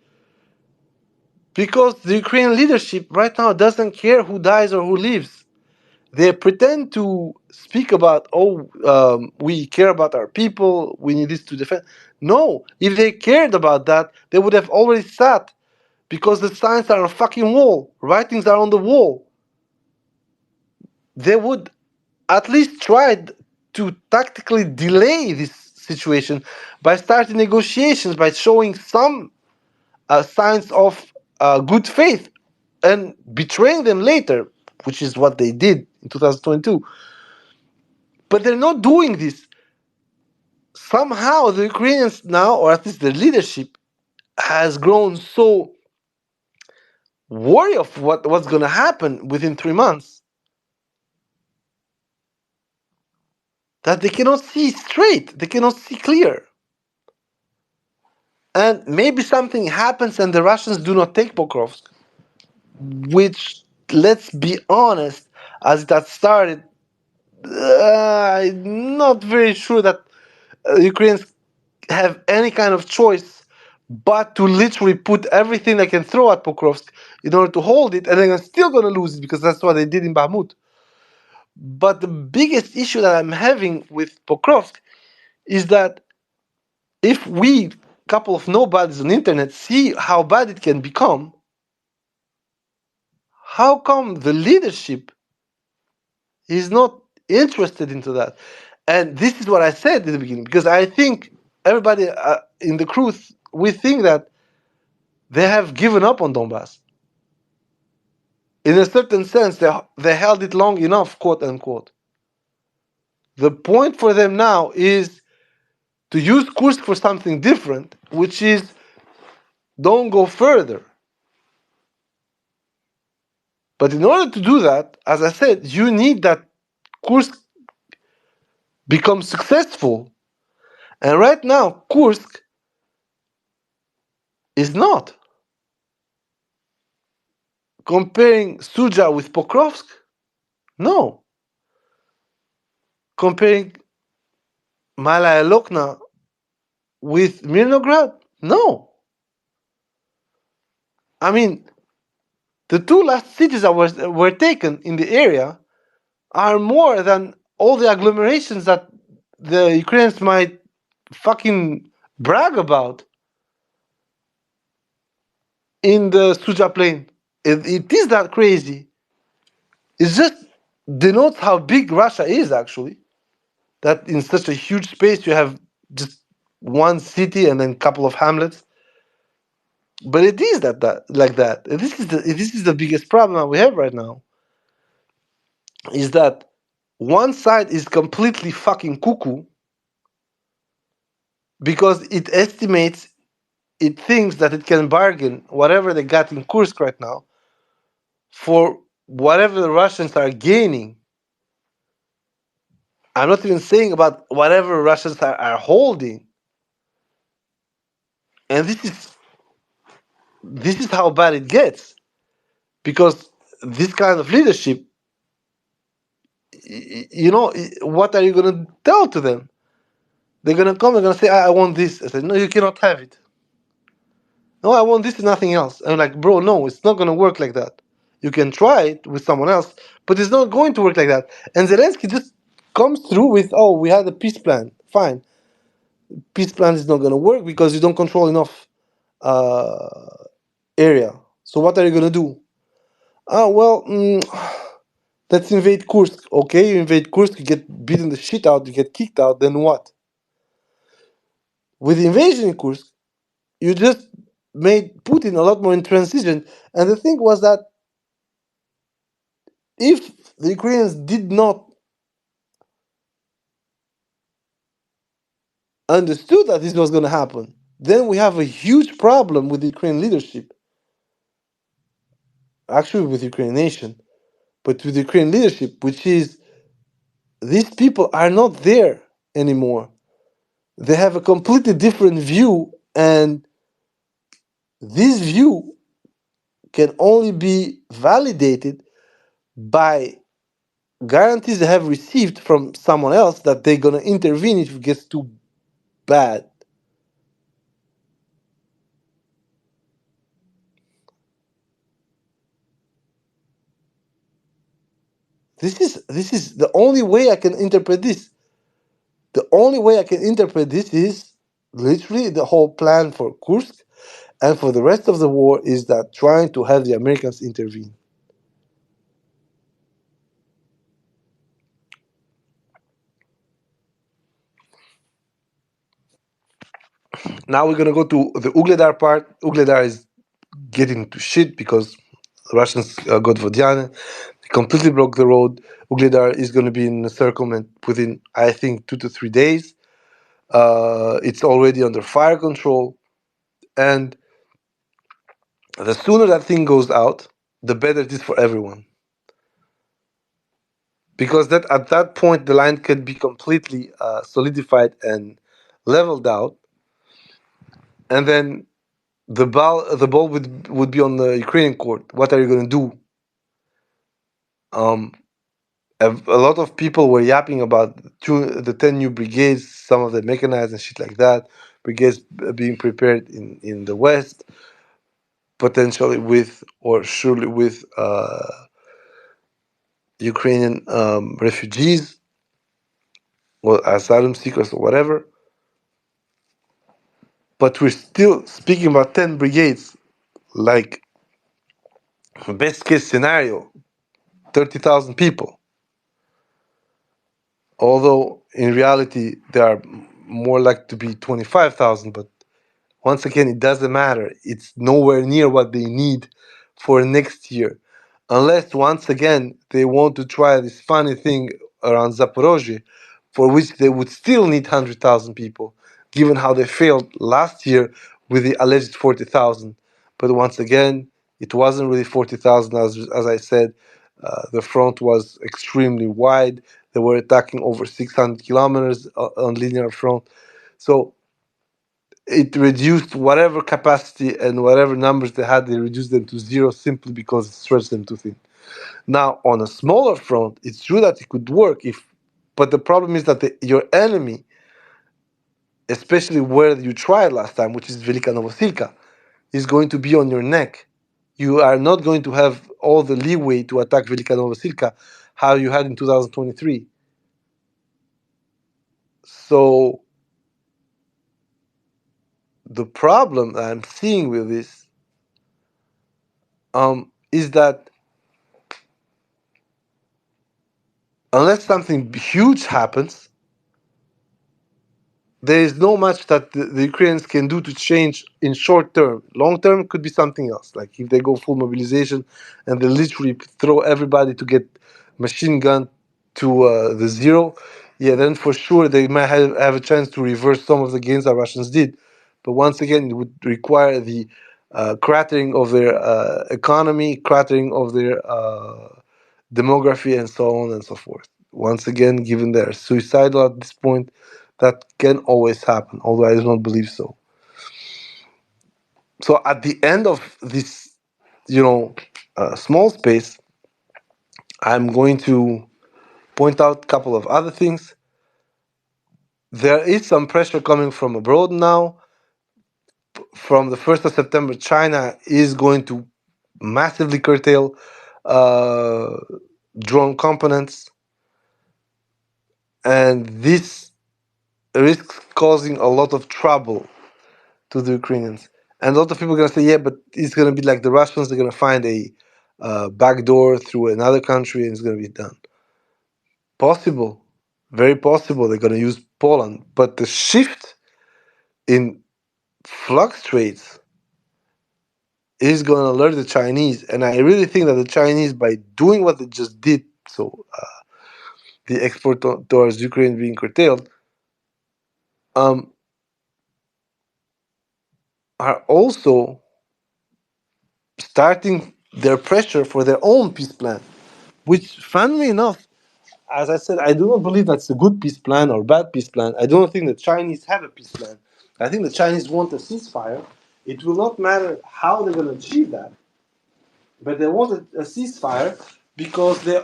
because the Ukrainian leadership right now doesn't care who dies or who lives. They pretend to speak about, we care about our people, we need this to defend. No, if they cared about that, they would have already sat, because the signs are on a fucking wall, writings are on the wall. They would at least try to tactically delay this situation by starting negotiations, by showing some signs of good faith and betraying them later, which is what they did in 2022. But they're not doing this. Somehow the Ukrainians now, or at least the leadership, has grown so worried of what's going to happen within 3 months that they cannot see straight, they cannot see clear. And maybe something happens and the Russians do not take Pokrovsk, which, let's be honest, as it had started, I'm not very sure that Ukrainians have any kind of choice but to literally put everything they can throw at Pokrovsk in order to hold it, and they're still going to lose it because that's what they did in Bakhmut. But the biggest issue that I'm having with Pokrovsk is that if we, couple of nobodies on the internet, see how bad it can become, how come the leadership is not interested into that? And this is what I said in the beginning, because I think everybody in the crew, we think that they have given up on Donbass. In a certain sense, they held it long enough, quote unquote. The point for them now is to use Kursk for something different, which is don't go further. But in order to do that, as I said, you need that Kursk becomes successful. And right now, Kursk is not. Comparing Suja with Pokrovsk? No. Comparing Malaya Lokna with Mirnograd? No. I mean, the two last cities that were taken in the area are more than all the agglomerations that the Ukrainians might fucking brag about in the Suja plain. It is that crazy. It just denotes how big Russia is, actually. That in such a huge space you have just one city and then a couple of hamlets. But it is that like that. And this is the biggest problem that we have right now. Is that one side is completely fucking cuckoo because it estimates, it thinks that it can bargain whatever they got in Kursk right now for whatever the Russians are gaining. I'm not even saying about whatever Russians are holding. And this is how bad it gets. Because this kind of leadership, what are you going to tell to them? They're going to come, they're going to say, I want this. I said, no, you cannot have it. No, I want this and nothing else. I'm like, bro, no, it's not going to work like that. You can try it with someone else, but it's not going to work like that. And Zelensky just comes through with, we had a peace plan. Fine. Peace plan is not going to work because you don't control enough area. So what are you going to do? Let's invade Kursk. Okay, you invade Kursk, you get beaten the shit out, you get kicked out, then what? With the invasion in Kursk, you just made Putin a lot more intransigent. And the thing was that if the Ukrainians did not understood that this was going to happen, then we have a huge problem with the Ukrainian leadership. actually with Ukrainian nation, but with Ukrainian leadership, which is these people are not there anymore. They have a completely different view, and this view can only be validated by guarantees they have received from someone else that they're gonna intervene if it gets too bad. This is the only way I can interpret this. The only way I can interpret this is literally the whole plan for Kursk and for the rest of the war is that trying to have the Americans intervene. Now we're gonna go to the Ugledar part. Ugledar is getting to shit because the Russians got Vodiane. They completely broke the road. Ugledar is going to be in encirclement within, I think, 2 to 3 days. It's already under fire control. And the sooner that thing goes out, the better it is for everyone. Because that at that point, the line can be completely solidified and leveled out. And then the ball would be on the Ukrainian court. What are you going to do? Um, a lot of people were yapping about the 10 new brigades, some of them mechanized and shit like that, brigades being prepared in the West, potentially with or surely with Ukrainian refugees or asylum seekers or whatever. But we're still speaking about 10 brigades, like best case scenario, 30,000 people. Although in reality, there are more like to be 25,000, but once again, it doesn't matter. It's nowhere near what they need for next year. Unless, once again, they want to try this funny thing around Zaporozhye, for which they would still need 100,000 people, given how they failed last year with the alleged 40,000. But once again, it wasn't really 40,000, as I said. The front was extremely wide. They were attacking over 600 kilometers on linear front. So it reduced whatever capacity and whatever numbers they had, they reduced them to zero simply because it stretched them too thin. Now, on a smaller front, it's true that it could work but the problem is that your enemy, especially where you tried last time, which is Velika Novosilka, is going to be on your neck. You are not going to have all the leeway to attack Velika Novosilka how you had in 2023. So the problem that I'm seeing with this is that unless something huge happens, there is no much that the Ukrainians can do to change in short term. Long term could be something else. Like if they go full mobilization and they literally throw everybody to get machine gun to the zero, yeah, then for sure they might have a chance to reverse some of the gains that Russians did. But once again, it would require the cratering of their economy, cratering of their demography, and so on and so forth. Once again, given they're suicidal at this point, that can always happen, although I do not believe so. So at the end of this, small space, I'm going to point out a couple of other things. There is some pressure coming from abroad now. From the 1st of September, China is going to massively curtail uh, drone components, and this risks causing a lot of trouble to the Ukrainians. And a lot of people are going to say, yeah, but it's going to be like the Russians, they're going to find a back door through another country and it's going to be done. Possible. Very possible they're going to use Poland. But the shift in flux trades is going to alert the Chinese. And I really think that the Chinese, by doing what they just did, so the export towards Ukraine being curtailed, um, are also starting their pressure for their own peace plan, which, funnily enough, as I said, I do not believe that's a good peace plan or bad peace plan. I don't think the Chinese have a peace plan. I think the Chinese want a ceasefire. It will not matter how they're going to achieve that, but they want a ceasefire because they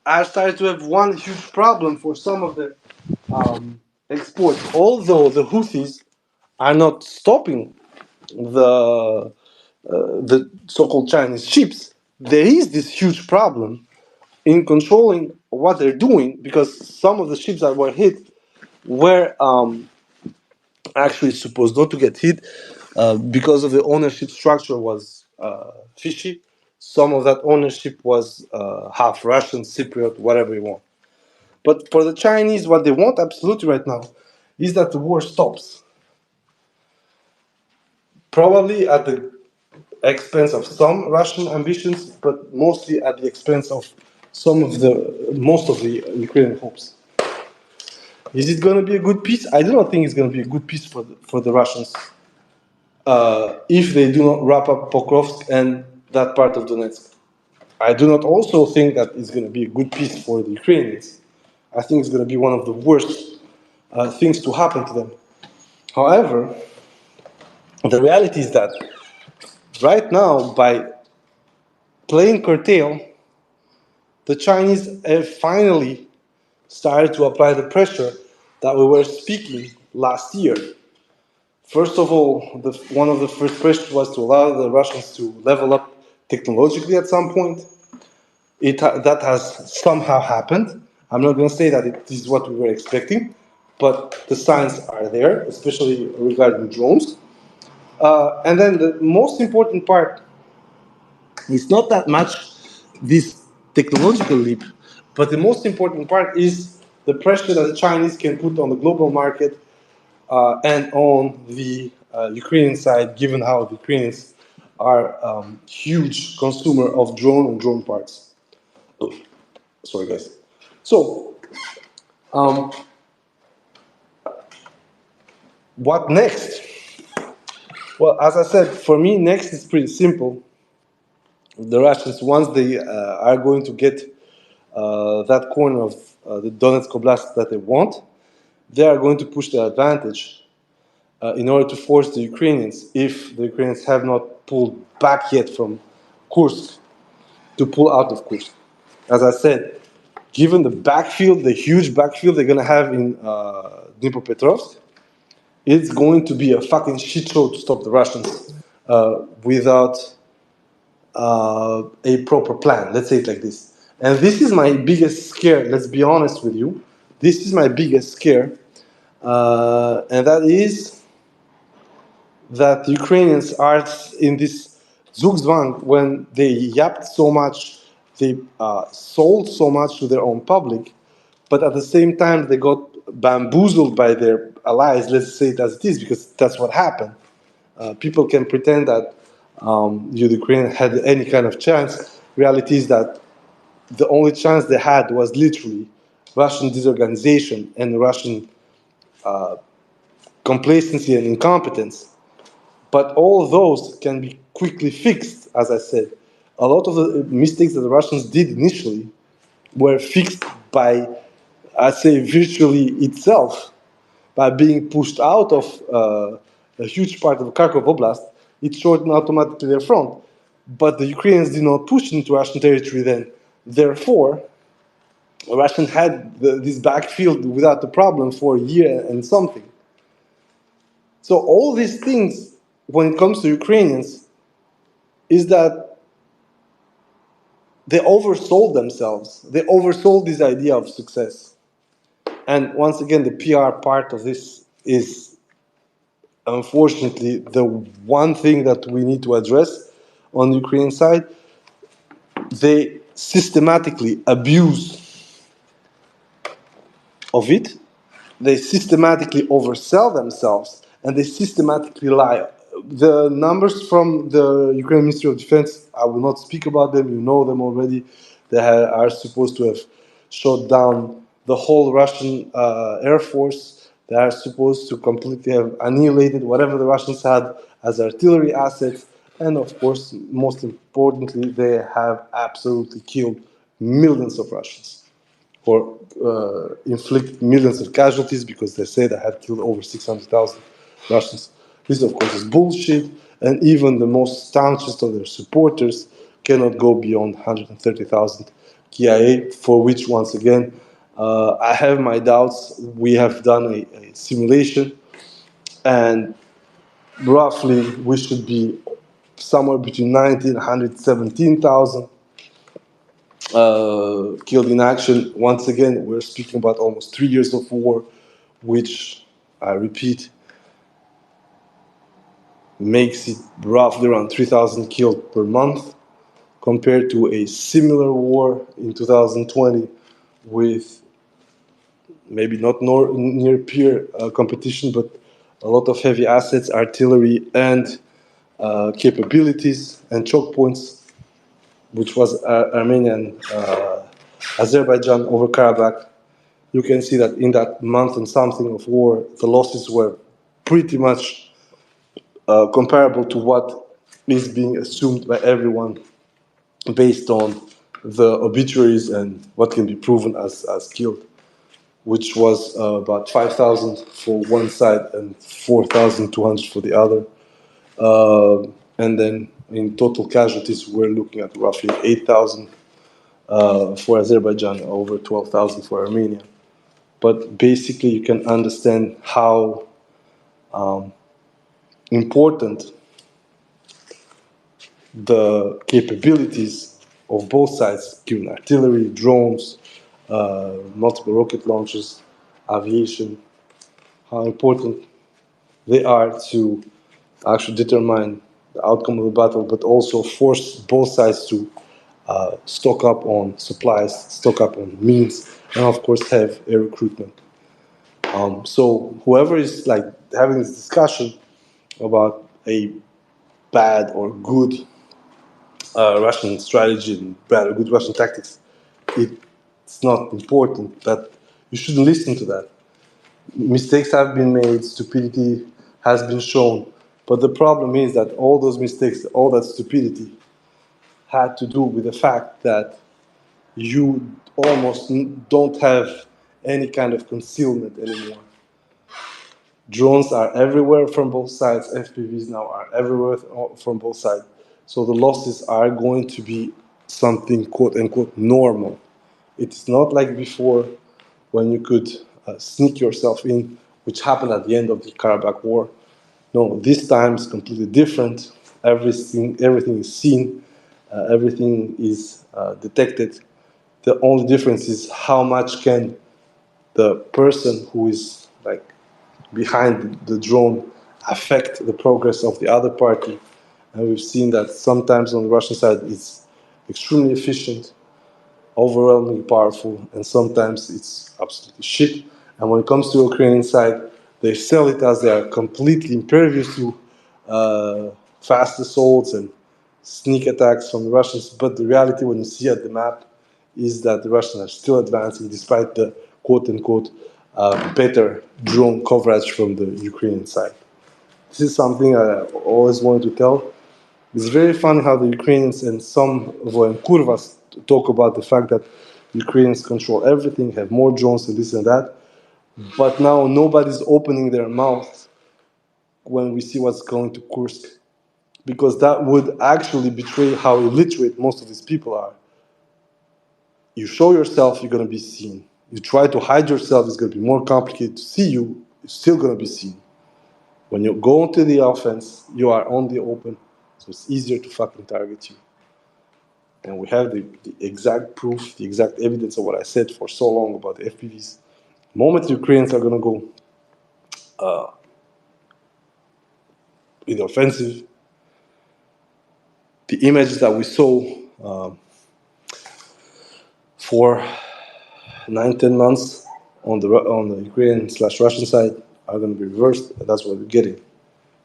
are starting to have one huge problem for some of the exports. Although the Houthis are not stopping the so-called Chinese ships, there is this huge problem in controlling what they're doing because some of the ships that were hit were actually supposed not to get hit because of the ownership structure was fishy. Some of that ownership was half Russian, Cypriot, whatever you want. But for the Chinese, what they want absolutely right now is that the war stops. Probably at the expense of some Russian ambitions, but mostly at the expense of most of the Ukrainian hopes. Is it going to be a good peace? I do not think it's going to be a good peace for the Russians if they do not wrap up Pokrovsk and that part of Donetsk. I do not also think that it's going to be a good peace for the Ukrainians. I think it's going to be one of the worst things to happen to them. However, the reality is that right now, by playing curtail, the Chinese have finally started to apply the pressure that we were speaking last year. First of all, one of the first pressures was to allow the Russians to level up technologically at some point. That has somehow happened. I'm not going to say that it is what we were expecting, but the signs are there, especially regarding drones. And then the most important part is not that much this technological leap, but the most important part is the pressure that the Chinese can put on the global market and on the Ukrainian side, given how the Ukrainians are huge consumer of drone and drone parts. Oh, sorry, guys. So, um, what next? Well, as I said, for me, next is pretty simple. The Russians, once they are going to get that corner of the Donetsk Oblast that they want, they are going to push their advantage in order to force the Ukrainians, if the Ukrainians have not pulled back yet from Kursk, to pull out of Kursk. As I said, given the backfield, the huge backfield they're going to have in Dnipropetrovsk, it's going to be a fucking shit show to stop the Russians without a proper plan. Let's say it like this. And this is my biggest scare. Let's be honest with you. This is my biggest scare, and that is that the Ukrainians are in this zugzwang when they yapped so much, they sold so much to their own public, but at the same time they got bamboozled by their allies. Let's say it as it is, because that's what happened. People can pretend that the Ukraine had any kind of chance. Reality is that the only chance they had was literally Russian disorganization and Russian complacency and incompetence. But all of those can be quickly fixed, as I said. A lot of the mistakes that the Russians did initially were fixed by, I'd say, virtually itself, by being pushed out of a huge part of Kharkov Oblast. It shortened automatically their front. But the Ukrainians did not push into Russian territory then. Therefore, Russian had this backfield without a problem for a year and something. So all these things, when it comes to Ukrainians, is that they oversold themselves. They oversold this idea of success. And once again, the PR part of this is unfortunately the one thing that we need to address on the Ukrainian side. They systematically abuse of it. They systematically oversell themselves, and they systematically lie. The numbers from the Ukrainian Ministry of Defense, I will not speak about them, you know them already. They are supposed to have shot down the whole Russian Air Force. They are supposed to completely have annihilated whatever the Russians had as artillery assets. And of course, most importantly, they have absolutely killed millions of Russians or inflict millions of casualties because they say they have killed over 600,000 Russians. This, of course, is bullshit, and even the most staunchest of their supporters cannot go beyond 130,000 KIA, for which, once again, I have my doubts. We have done a simulation, and roughly we should be somewhere between 90 and 117,000 killed in action. Once again, we're speaking about almost 3 years of war, which, I repeat, makes it roughly around 3,000 killed per month, compared to a similar war in 2020 with maybe not near peer competition, but a lot of heavy assets, artillery, and capabilities and choke points, which was Armenia and Azerbaijan over Karabakh. You can see that in that month and something of war, the losses were pretty much comparable to what is being assumed by everyone based on the obituaries and what can be proven as killed, which was about 5,000 for one side and 4,200 for the other. And then in total casualties, we're looking at roughly 8,000 for Azerbaijan, over 12,000 for Armenia. But basically, you can understand how important the capabilities of both sides, given artillery, drones, multiple rocket launchers, aviation, how important they are to actually determine the outcome of the battle, but also force both sides to stock up on supplies, stock up on means, and of course have air recruitment. So whoever is like having this discussion about a bad or good Russian strategy and bad or good Russian tactics, it's not important. That you shouldn't listen to that. Mistakes have been made, stupidity has been shown, but the problem is that all those mistakes, all that stupidity, had to do with the fact that you almost don't have any kind of concealment anymore. Drones are everywhere from both sides. FPVs now are everywhere from both sides. So the losses are going to be something quote unquote normal. It's not like before when you could sneak yourself in, which happened at the end of the Karabakh War. No, this time is completely different. Everything is seen, everything is detected. The only difference is how much can the person who is like behind the drone affect the progress of the other party. And we've seen that sometimes on the Russian side it's extremely efficient, overwhelmingly powerful, and sometimes it's absolutely shit. And when it comes to the Ukrainian side, they sell it as they are completely impervious to fast assaults and sneak attacks from the Russians. But the reality, when you see at the map, is that the Russians are still advancing despite the quote-unquote better drone coverage from the Ukrainian side. This is something I always wanted to tell. It's very funny how the Ukrainians and some Kurvas talk about the fact that Ukrainians control everything, have more drones and this and that. But now nobody's opening their mouth when we see what's going to Kursk, because that would actually betray how illiterate most of these people are. You show yourself, you're going to be seen. You try to hide yourself, it's going to be more complicated to see you, you're still going to be seen. When you go into the offense, you are on the open, so it's easier to fucking target you. And we have the exact proof, the exact evidence of what I said for so long about the FPVs. The moment the Ukrainians are going to go in the offensive, the images that we saw for 9-10 months on the Ukrainian/Russian side are going to be reversed, and that's what we're getting.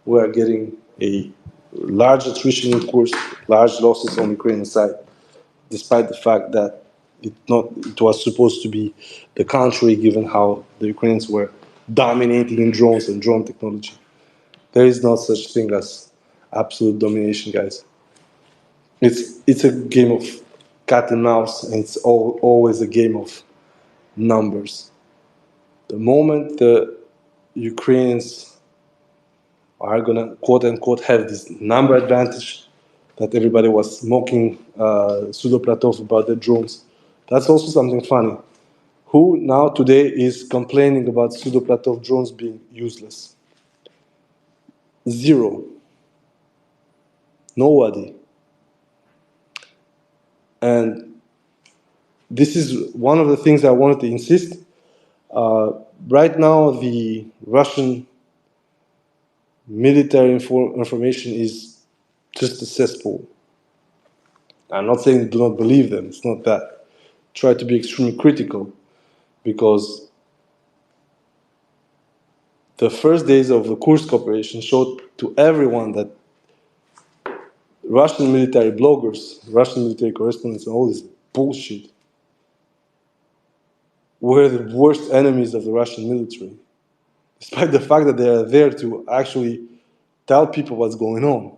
We are getting a large attrition in Kursk, large losses on the Ukrainian side, despite the fact that it was supposed to be the contrary, given how the Ukrainians were dominating in drones and drone technology. There is no such thing as absolute domination, guys. It's a game of cat and mouse, and it's always a game of numbers. The moment the Ukrainians are gonna quote unquote have this number advantage that everybody was mocking Sudoplatov about the drones. That's also something funny. Who now today is complaining about Sudoplatov drones being useless? Zero. Nobody. And this is one of the things I wanted to insist. Right now, the Russian military information is just a cesspool. I'm not saying do not believe them, it's not that. Try to be extremely critical, because the first days of the Kursk operation showed to everyone that Russian military bloggers, Russian military correspondents, and all this bullshit were the worst enemies of the Russian military, despite the fact that they are there to actually tell people what's going on.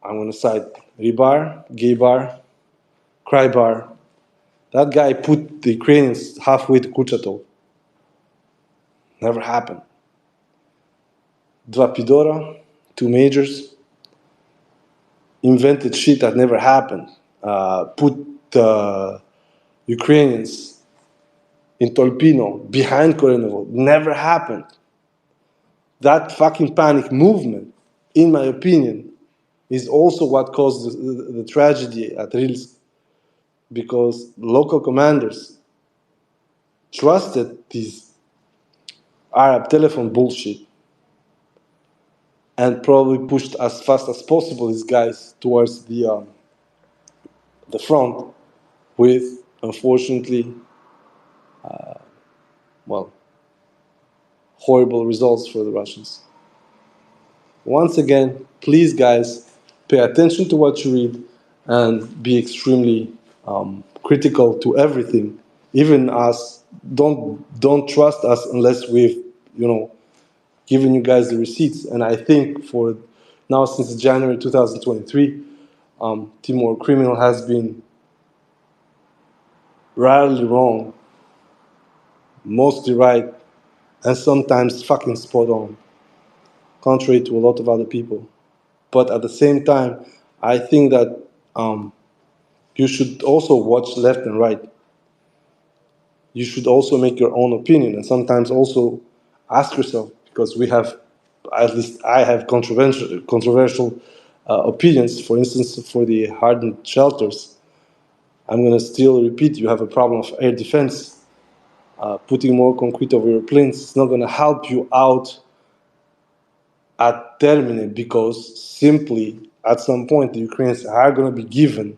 I'm going to cite Rybar, Gaybar, Krybar. That guy put the Ukrainians halfway to Kurchatov. Never happened. Dva Pidora, two majors, invented shit that never happened. Put Ukrainians in Tolpino behind Korenovo. Never happened. That fucking panic movement, in my opinion, is also what caused the tragedy at Rilsk, because local commanders trusted this Arab telephone bullshit and probably pushed as fast as possible these guys towards the front, with, unfortunately, well, horrible results for the Russians. Once again, please, guys, pay attention to what you read and be extremely critical to everything. Even us, don't trust us unless we've, given you guys the receipts. And I think for now, since January 2023, Timor Criminal has been rarely wrong, mostly right, and sometimes fucking spot on, contrary to a lot of other people. But at the same time, I think that you should also watch left and right. You should also make your own opinion, and sometimes also ask yourself, because we have, at least I have controversial opinions. For instance, for the hardened shelters, I'm going to still repeat, you have a problem of air defense. Putting more concrete over your planes is not going to help you out at termine, because simply at some point the Ukrainians are going to be given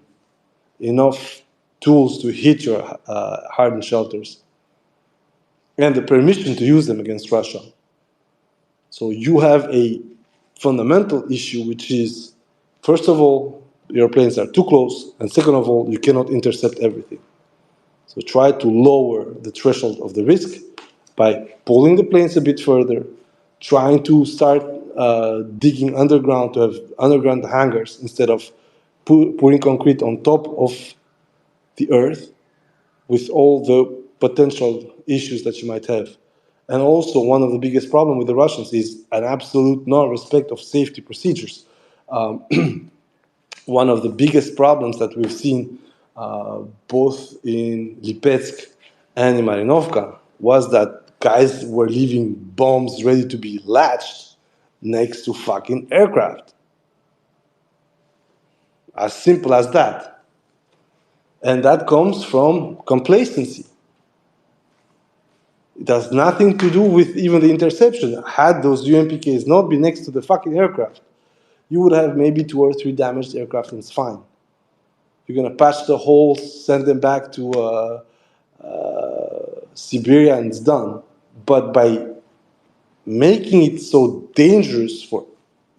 enough tools to hit your hardened shelters and the permission to use them against Russia. So you have a fundamental issue, which is, first of all, your planes are too close, and second of all, you cannot intercept everything. So try to lower the threshold of the risk by pulling the planes a bit further, trying to start digging underground to have underground hangars instead of pouring concrete on top of the earth, with all the potential issues that you might have. And also, one of the biggest problems with the Russians is an absolute non-respect of safety procedures. One of the biggest problems that we've seen both in Lipetsk and in Marinovka was that guys were leaving bombs ready to be latched next to fucking aircraft. As simple as that. And that comes from complacency. It has nothing to do with even the interception. Had those UMPKs not been next to the fucking aircraft, you would have maybe 2 or 3 damaged aircraft, and it's fine. You're going to patch the holes, send them back to Siberia, and it's done. But by making it so dangerous for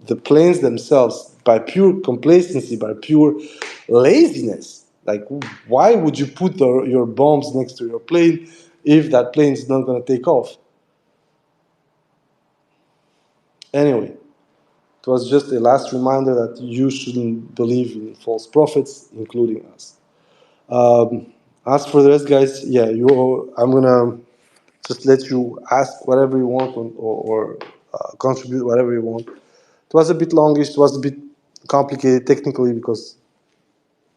the planes themselves, by pure complacency, by pure laziness, like, why would you put your bombs next to your plane if that plane is not going to take off? Anyway, It was just a last reminder that you shouldn't believe in false prophets, including us. As for the rest, guys, yeah, I'm gonna just let you ask whatever you want or contribute whatever you want. It was a bit longish. It was a bit complicated technically because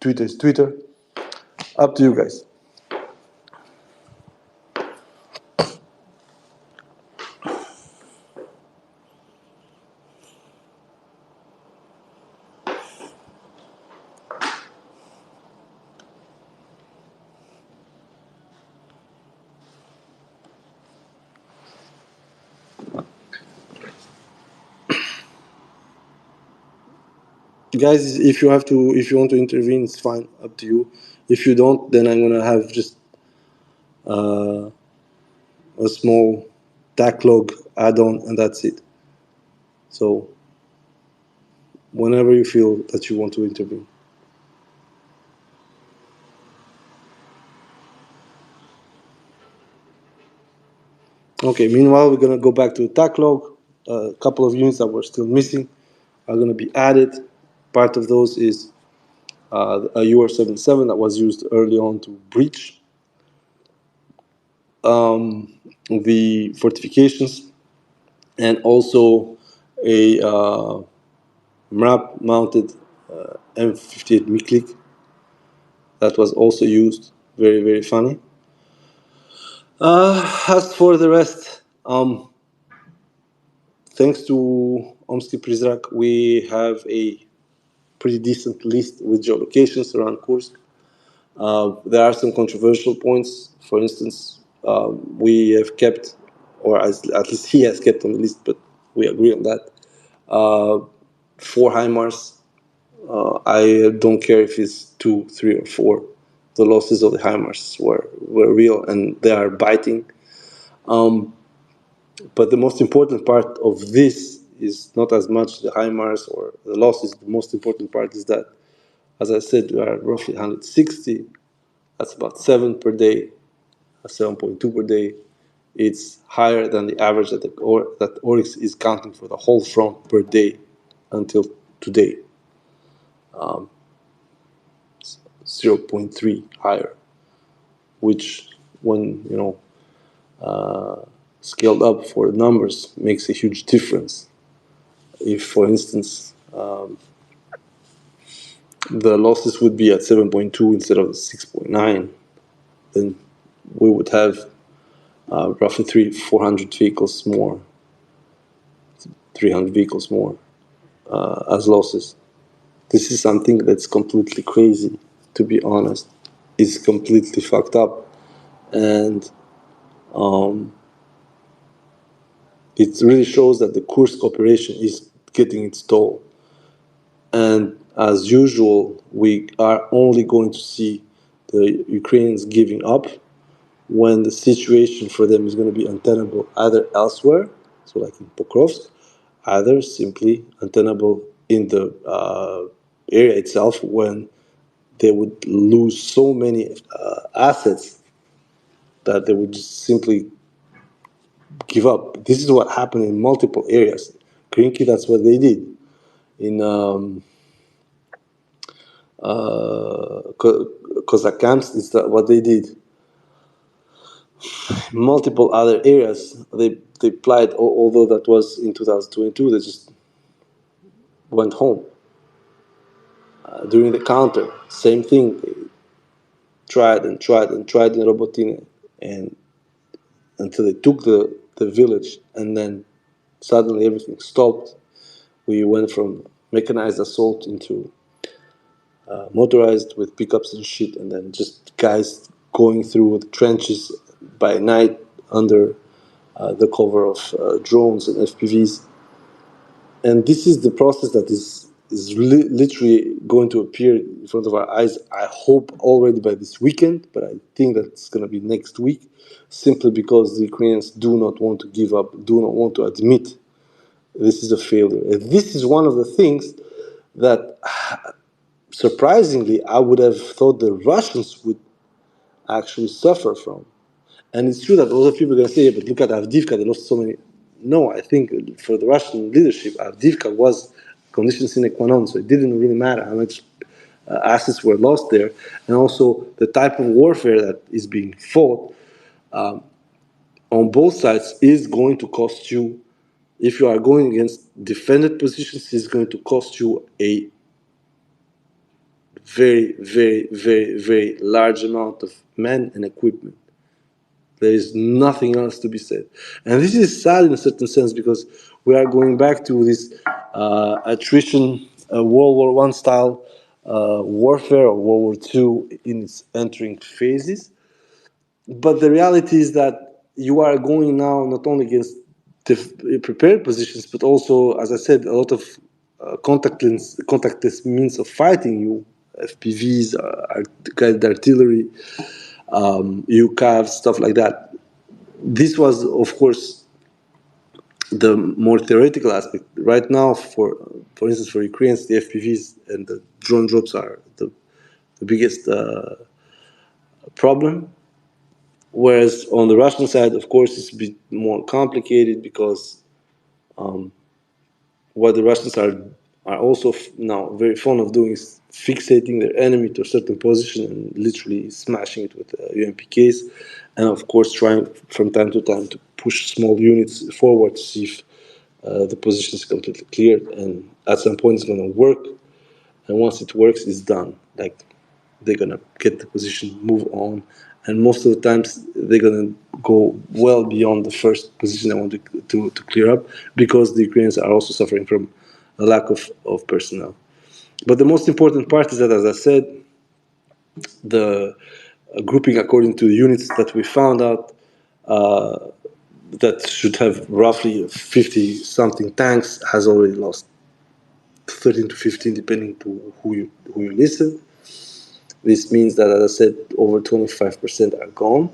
Twitter is Twitter. Up to you guys. Guys, if you want to intervene, it's fine. Up to you. If you don't, then I'm gonna have just uh, a small backlog add-on, and that's it. So whenever you feel that you want to intervene. Okay. Meanwhile, we're gonna go back to the backlog. A couple of units that were still missing are gonna be added. Part of those is a UR-77 that was used early on to breach the fortifications, and also a MRAP mounted M58 Miklik that was also used. Very, very funny. As for the rest, thanks to Omsky Prizrak, we have a pretty decent list with geolocations around Kursk. There are some controversial points. For instance, we have kept, or at least he has kept on the list, but we agree on that. 4 HIMARS. I don't care if it's 2, 3, or 4. The losses of the HIMARS were real and they are biting. But the most important part of this is not as much the HIMARS or the losses. The most important part is that, as I said, we are roughly 160. That's about 7 per day, 7.2 per day. It's higher than the average that Oryx is counting for the whole front per day until today. 0.3 higher, which, when scaled up for numbers, makes a huge difference. If, for instance, the losses would be at 7.2 instead of 6.9, then we would have roughly 400 vehicles more, 300 vehicles more as losses. This is something that's completely crazy, to be honest. It's completely fucked up. And it really shows that the Kursk operation is getting its toll. And as usual, we are only going to see the Ukrainians giving up when the situation for them is going to be untenable either elsewhere, so like in Pokrovsk, either simply untenable in the area itself when they would lose so many assets that they would just simply give up. This is what happened in multiple areas. Krinky, that's what they did. In Cossack camps, it's what they did. Multiple other areas, they plied, although that was in 2022, they just went home. During the counter, same thing. They tried and tried and tried in Robotine, and until they took the village, and then suddenly everything stopped. We went from mechanized assault into motorized with pickups and shit, and then just guys going through the trenches by night under the cover of drones and FPVs. And this is the process that is literally going to appear in front of our eyes, I hope already by this weekend, but I think that it's going to be next week, simply because the Ukrainians do not want to give up, do not want to admit this is a failure. And this is one of the things that, surprisingly, I would have thought the Russians would actually suffer from. And it's true that a lot of people are going to say, yeah, but look at Avdiivka, they lost so many. No, I think for the Russian leadership, Avdiivka was condition sine qua non. So it didn't really matter how much assets were lost there, and also the type of warfare that is being fought on both sides is going to cost you. If you are going against defended positions, it's going to cost you a very, very, very, very large amount of men and equipment. There is nothing else to be said. And this is sad in a certain sense because we are going back to this attrition, World War One style warfare or World War Two in its entering phases. But the reality is that you are going now not only against prepared positions, but also, as I said, a lot of contactless means of fighting you, FPVs, guided artillery, UCAVs, stuff like that. This was, of course, the more theoretical aspect. Right now, for instance, for Ukrainians, the FPVs and the drone drops are the biggest problem. Whereas on the Russian side, of course, it's a bit more complicated because what the Russians are also now very fond of doing is fixating their enemy to a certain position and literally smashing it with UMPKs, and of course trying from time to time to push small units forward to see if the position is completely cleared. And at some point, it's going to work, and once it works, it's done. Like they're going to get the position, move on, and most of the times they're going to go well beyond the first position they want to clear up because the Ukrainians are also suffering from a lack of personnel. But the most important part is that, as I said, the grouping according to the units that we found out that should have roughly 50 something tanks has already lost 13 to 15 depending to who you listen. This means that, as I said, over 25% are gone.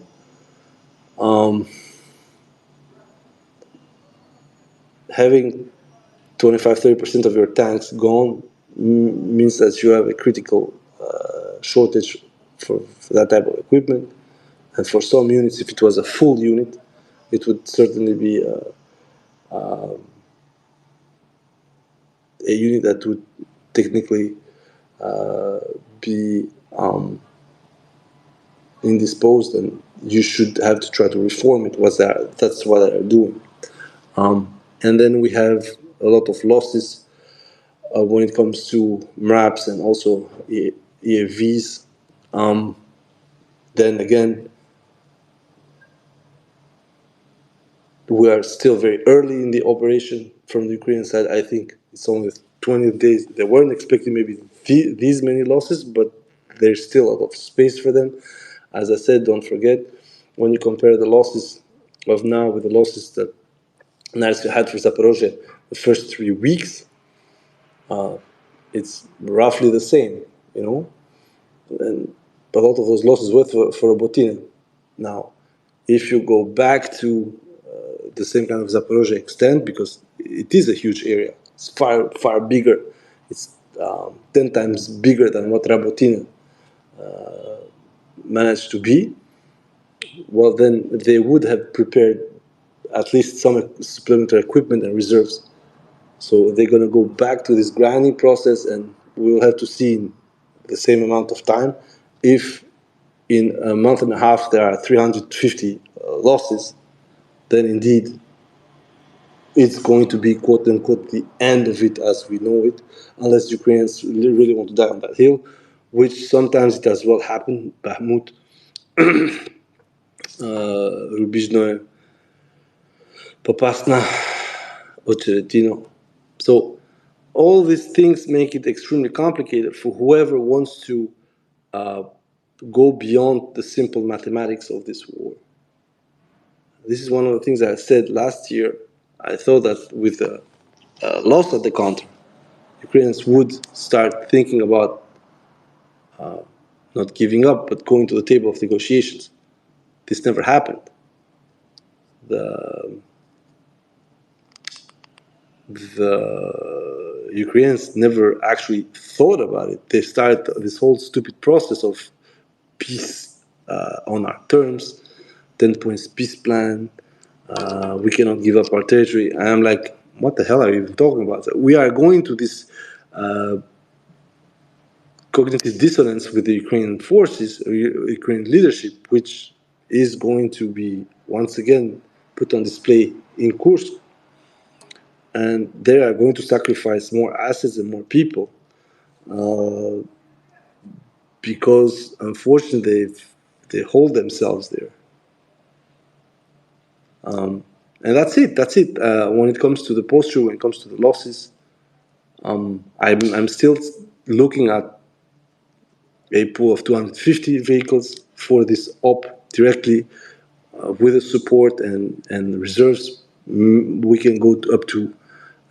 Having 25-30% of your tanks gone means that you have a critical shortage for that type of equipment. And for some units, if it was a full unit, it would certainly be a unit that would technically be indisposed, and you should have to try to reform it. That's what they are doing. And then we have a lot of losses when it comes to MRAPs and also EAVs. Then again, we are still very early in the operation from the Ukrainian side. I think it's only 20 days. They weren't expecting maybe these many losses, but there's still a lot of space for them. As I said, don't forget, when you compare the losses of now with the losses that Narska had for Zaporozhye the first 3 weeks, it's roughly the same, you know. And a lot of those losses were for Robotina. Now, if you go back to the same kind of Zaporozhye extent, because it is a huge area, it's far bigger. It's 10 times bigger than what Rabotina managed to be. Well, then they would have prepared at least some supplementary equipment and reserves. So they're going to go back to this grinding process, and we'll have to see in the same amount of time if in a month and a half there are 350 losses, then indeed it's going to be quote unquote the end of it as we know it, unless Ukrainians really want to die on that hill, which sometimes it has well happened. Bahmut, Rubizhnoye, Popasna, Ocheretino. So all these things make it extremely complicated for whoever wants to go beyond the simple mathematics of this war. This is one of the things I said last year. I thought that with the loss of the counter, Ukrainians would start thinking about not giving up, but going to the table of negotiations. This never happened. The Ukrainians never actually thought about it. They started this whole stupid process of peace on our terms, 10 points peace plan. We cannot give up our territory. And I'm like, what the hell are you even talking about? We are going to this cognitive dissonance with the Ukrainian forces, Ukrainian leadership, which is going to be once again put on display in Kursk. And they are going to sacrifice more assets and more people because, unfortunately, they hold themselves there. And that's it. That's it. When it comes to the posture, when it comes to the losses, I'm still looking at a pool of 250 vehicles for this op directly with the support and reserves. We can go up to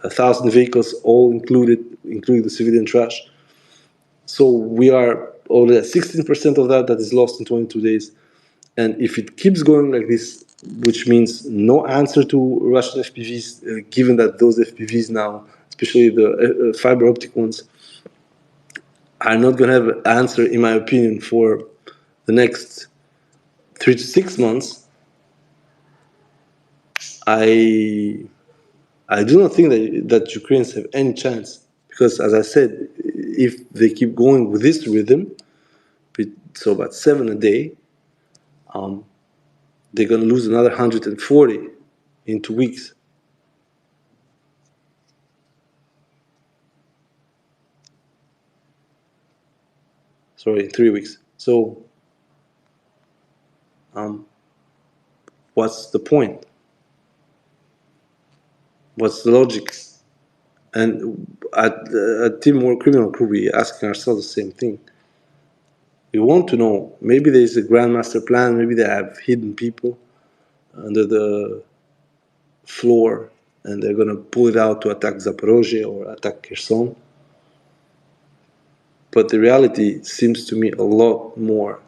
1,000 vehicles, all included, including the civilian trash. So we are already at 16% of that is lost in 22 days. And if it keeps going like this, which means no answer to Russian FPVs, given that those FPVs now, especially the fiber optic ones, are not going to have an answer, in my opinion, for the next 3 to 6 months, I do not think that Ukrainians have any chance. Because, as I said, if they keep going with this rhythm, so about 7 a day, they're going to lose another 140 in 2 weeks. Sorry, in 3 weeks. So, what's the point? What's the logic? And at Team War Criminal Crew, we asking ourselves the same thing. We want to know, maybe there's a grandmaster plan, maybe they have hidden people under the floor and they're going to pull it out to attack Zaporozhye or attack Kherson. But the reality seems to me a lot more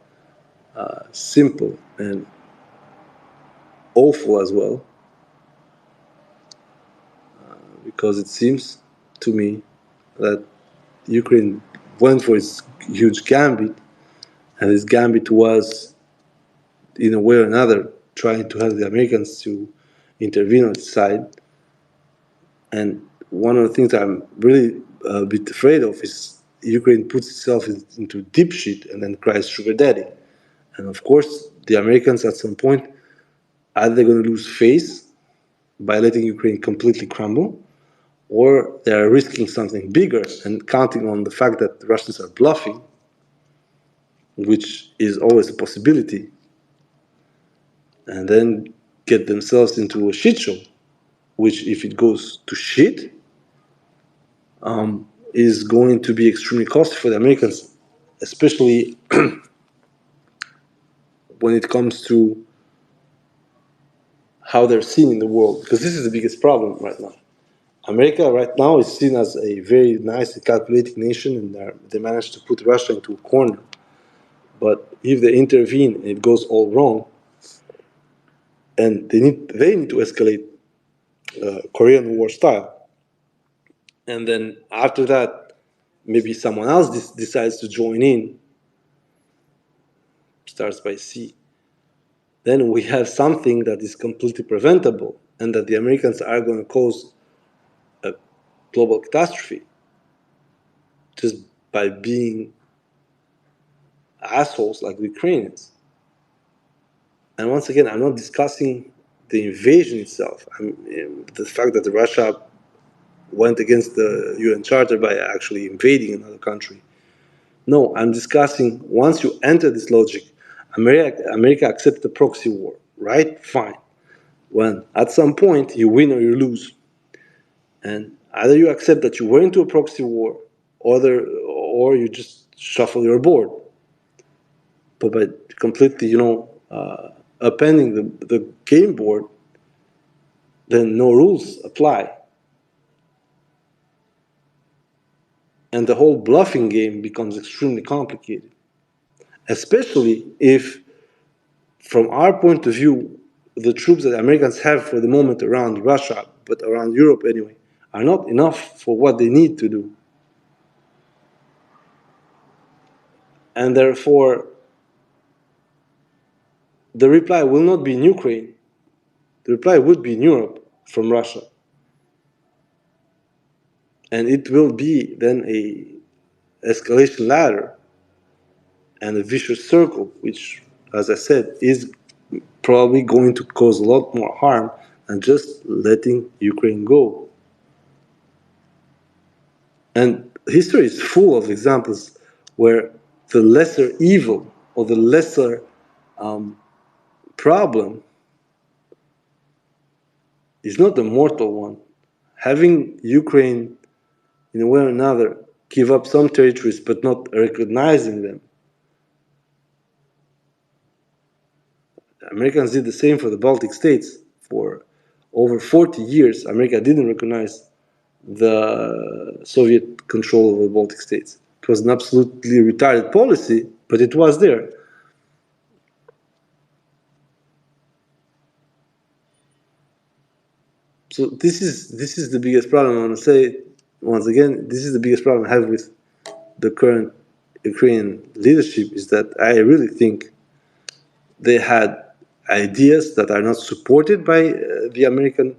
simple and awful as well, because it seems to me that Ukraine went for its huge gambit, and this gambit was, in a way or another, trying to have the Americans to intervene on its side. And one of the things I'm really a bit afraid of is Ukraine puts itself into deep shit and then cries sugar daddy. And of course, the Americans at some point, either they're going to lose face by letting Ukraine completely crumble, or they're risking something bigger and counting on the fact that the Russians are bluffing, which is always a possibility, and then get themselves into a shit show, which, if it goes to shit, is going to be extremely costly for the Americans, especially when it comes to how they're seen in the world, because this is the biggest problem right now. America right now is seen as a very nice and calculating nation, and they managed to put Russia into a corner. But if they intervene and it goes all wrong, and they need to escalate Korean War style, and then after that, maybe someone else decides to join in, starts by C, then we have something that is completely preventable, and that the Americans are going to cause a global catastrophe just by being assholes like the Ukrainians. And once again, I'm not discussing the invasion itself. The fact that Russia went against the UN Charter by actually invading another country. No, I'm discussing, once you enter this logic, America accepts the proxy war, right? Fine. When at some point you win or you lose. And either you accept that you went into a proxy war, or you just shuffle your board. But by completely, appending the game board, then no rules apply. And the whole bluffing game becomes extremely complicated. Especially if, from our point of view, the troops that Americans have for the moment around Russia, but around Europe anyway, are not enough for what they need to do. And therefore, the reply will not be in Ukraine. The reply would be in Europe from Russia. And it will be then a escalation ladder and a vicious circle, which, as I said, is probably going to cause a lot more harm than just letting Ukraine go. And history is full of examples where the lesser evil or the lesser problem is not the mortal one. Having Ukraine, in a way or another, give up some territories but not recognizing them. Americans did the same for the Baltic states. For over 40 years, America didn't recognize the Soviet control of the Baltic states. It was an absolutely retarded policy, but it was there. So this is the biggest problem. I want to say once again, this is the biggest problem I have with the current Ukrainian leadership is that I really think they had ideas that are not supported by the American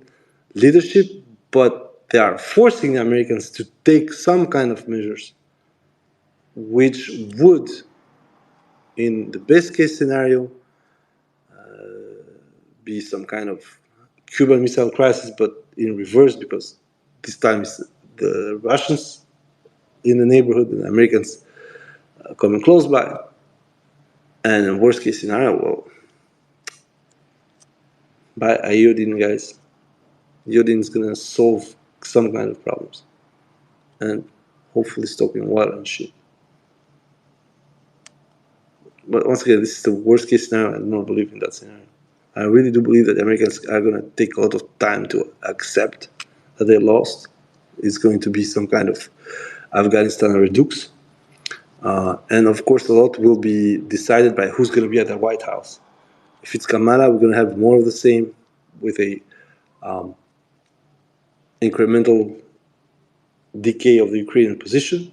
leadership, but they are forcing the Americans to take some kind of measures, which would, in the best case scenario, be some kind of Cuban Missile Crisis, but in reverse, because this time it's the Russians in the neighborhood and the Americans coming close by. And in worst case scenario, well, by iodine, guys, iodine is gonna solve some kind of problems, and hopefully stopping water and shit. But once again, this is the worst case scenario. I do not believe in that scenario. I really do believe that the Americans are gonna take a lot of time to accept that they lost. It's going to be some kind of Afghanistan redux. And of course, a lot will be decided by who's going to be at the White House. If it's Kamala, we're going to have more of the same with a incremental decay of the Ukrainian position.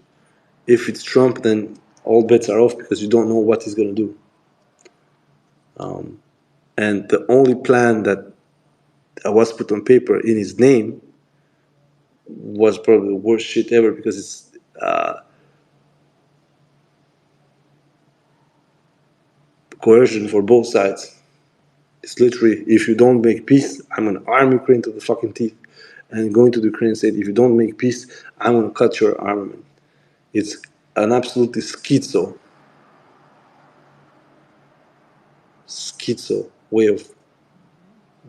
If it's Trump, then all bets are off because you don't know what he's going to do. And the only plan that was put on paper in his name was probably the worst shit ever because it's coercion for both sides. It's literally, if you don't make peace, I'm going to arm Ukraine to the fucking teeth. And going to the Ukrainian state, if you don't make peace, I'm going to cut your armament. It's an absolutely schizo way of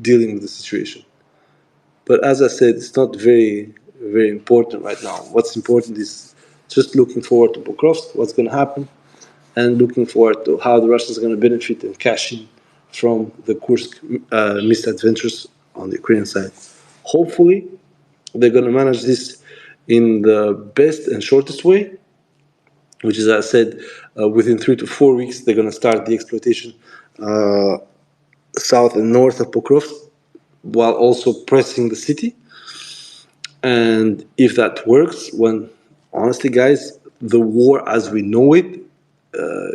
dealing with the situation. But as I said, it's not very, very important right now. What's important is just looking forward to Pokrovsk, what's going to happen, and looking forward to how the Russians are going to benefit and cash in from the Kursk misadventures on the Ukrainian side. Hopefully, they're going to manage this in the best and shortest way, which is, as I said, within 3 to 4 weeks, they're going to start the exploitation south and north of Pokrovsk, while also pressing the city. And if that works, when honestly, guys, the war as we know it,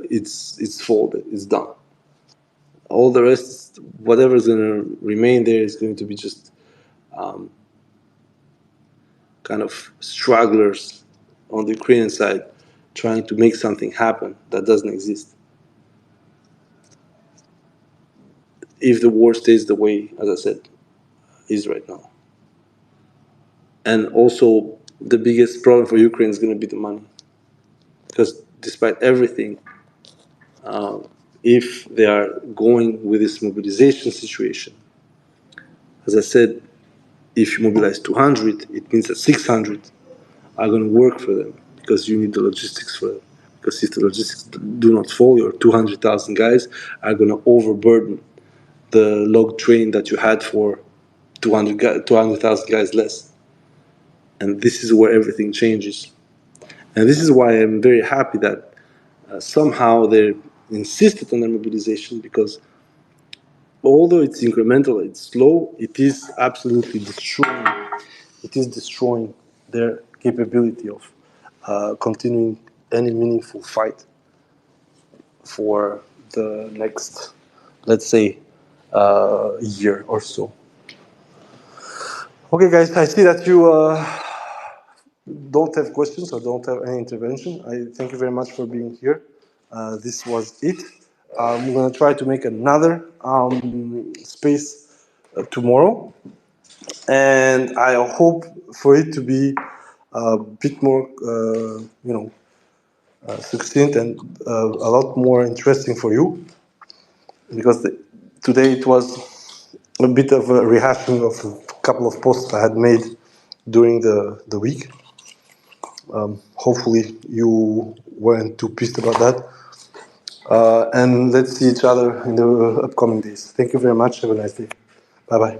it's folded, it's done. All the rest, whatever is going to remain there, is going to be just kind of stragglers on the Ukrainian side trying to make something happen that doesn't exist. If the war stays the way, as I said, is right now. And also, the biggest problem for Ukraine is going to be the money. Because despite everything, if they are going with this mobilization situation, as I said, if you mobilize 200, it means that 600 are going to work for them because you need the logistics for them. Because if the logistics do not fall, your 200,000 guys are going to overburden the log train that you had for 200,000 guys less. And this is where everything changes. And this is why I'm very happy that somehow they insisted on their mobilization because although it's incremental, it's slow, it is absolutely destroying. It is destroying their capability of continuing any meaningful fight for the next, let's say, year or so. Okay, guys, I see that you don't have questions or don't have any intervention, I thank you very much for being here. This was it. I'm going to try to make another space tomorrow, and I hope for it to be a bit more, succinct and a lot more interesting for you, because today it was a bit of a rehashing of a couple of posts I had made during the week. Hopefully you weren't too pissed about that. And let's see each other in the upcoming days. Thank you very much. Have a nice day. Bye bye.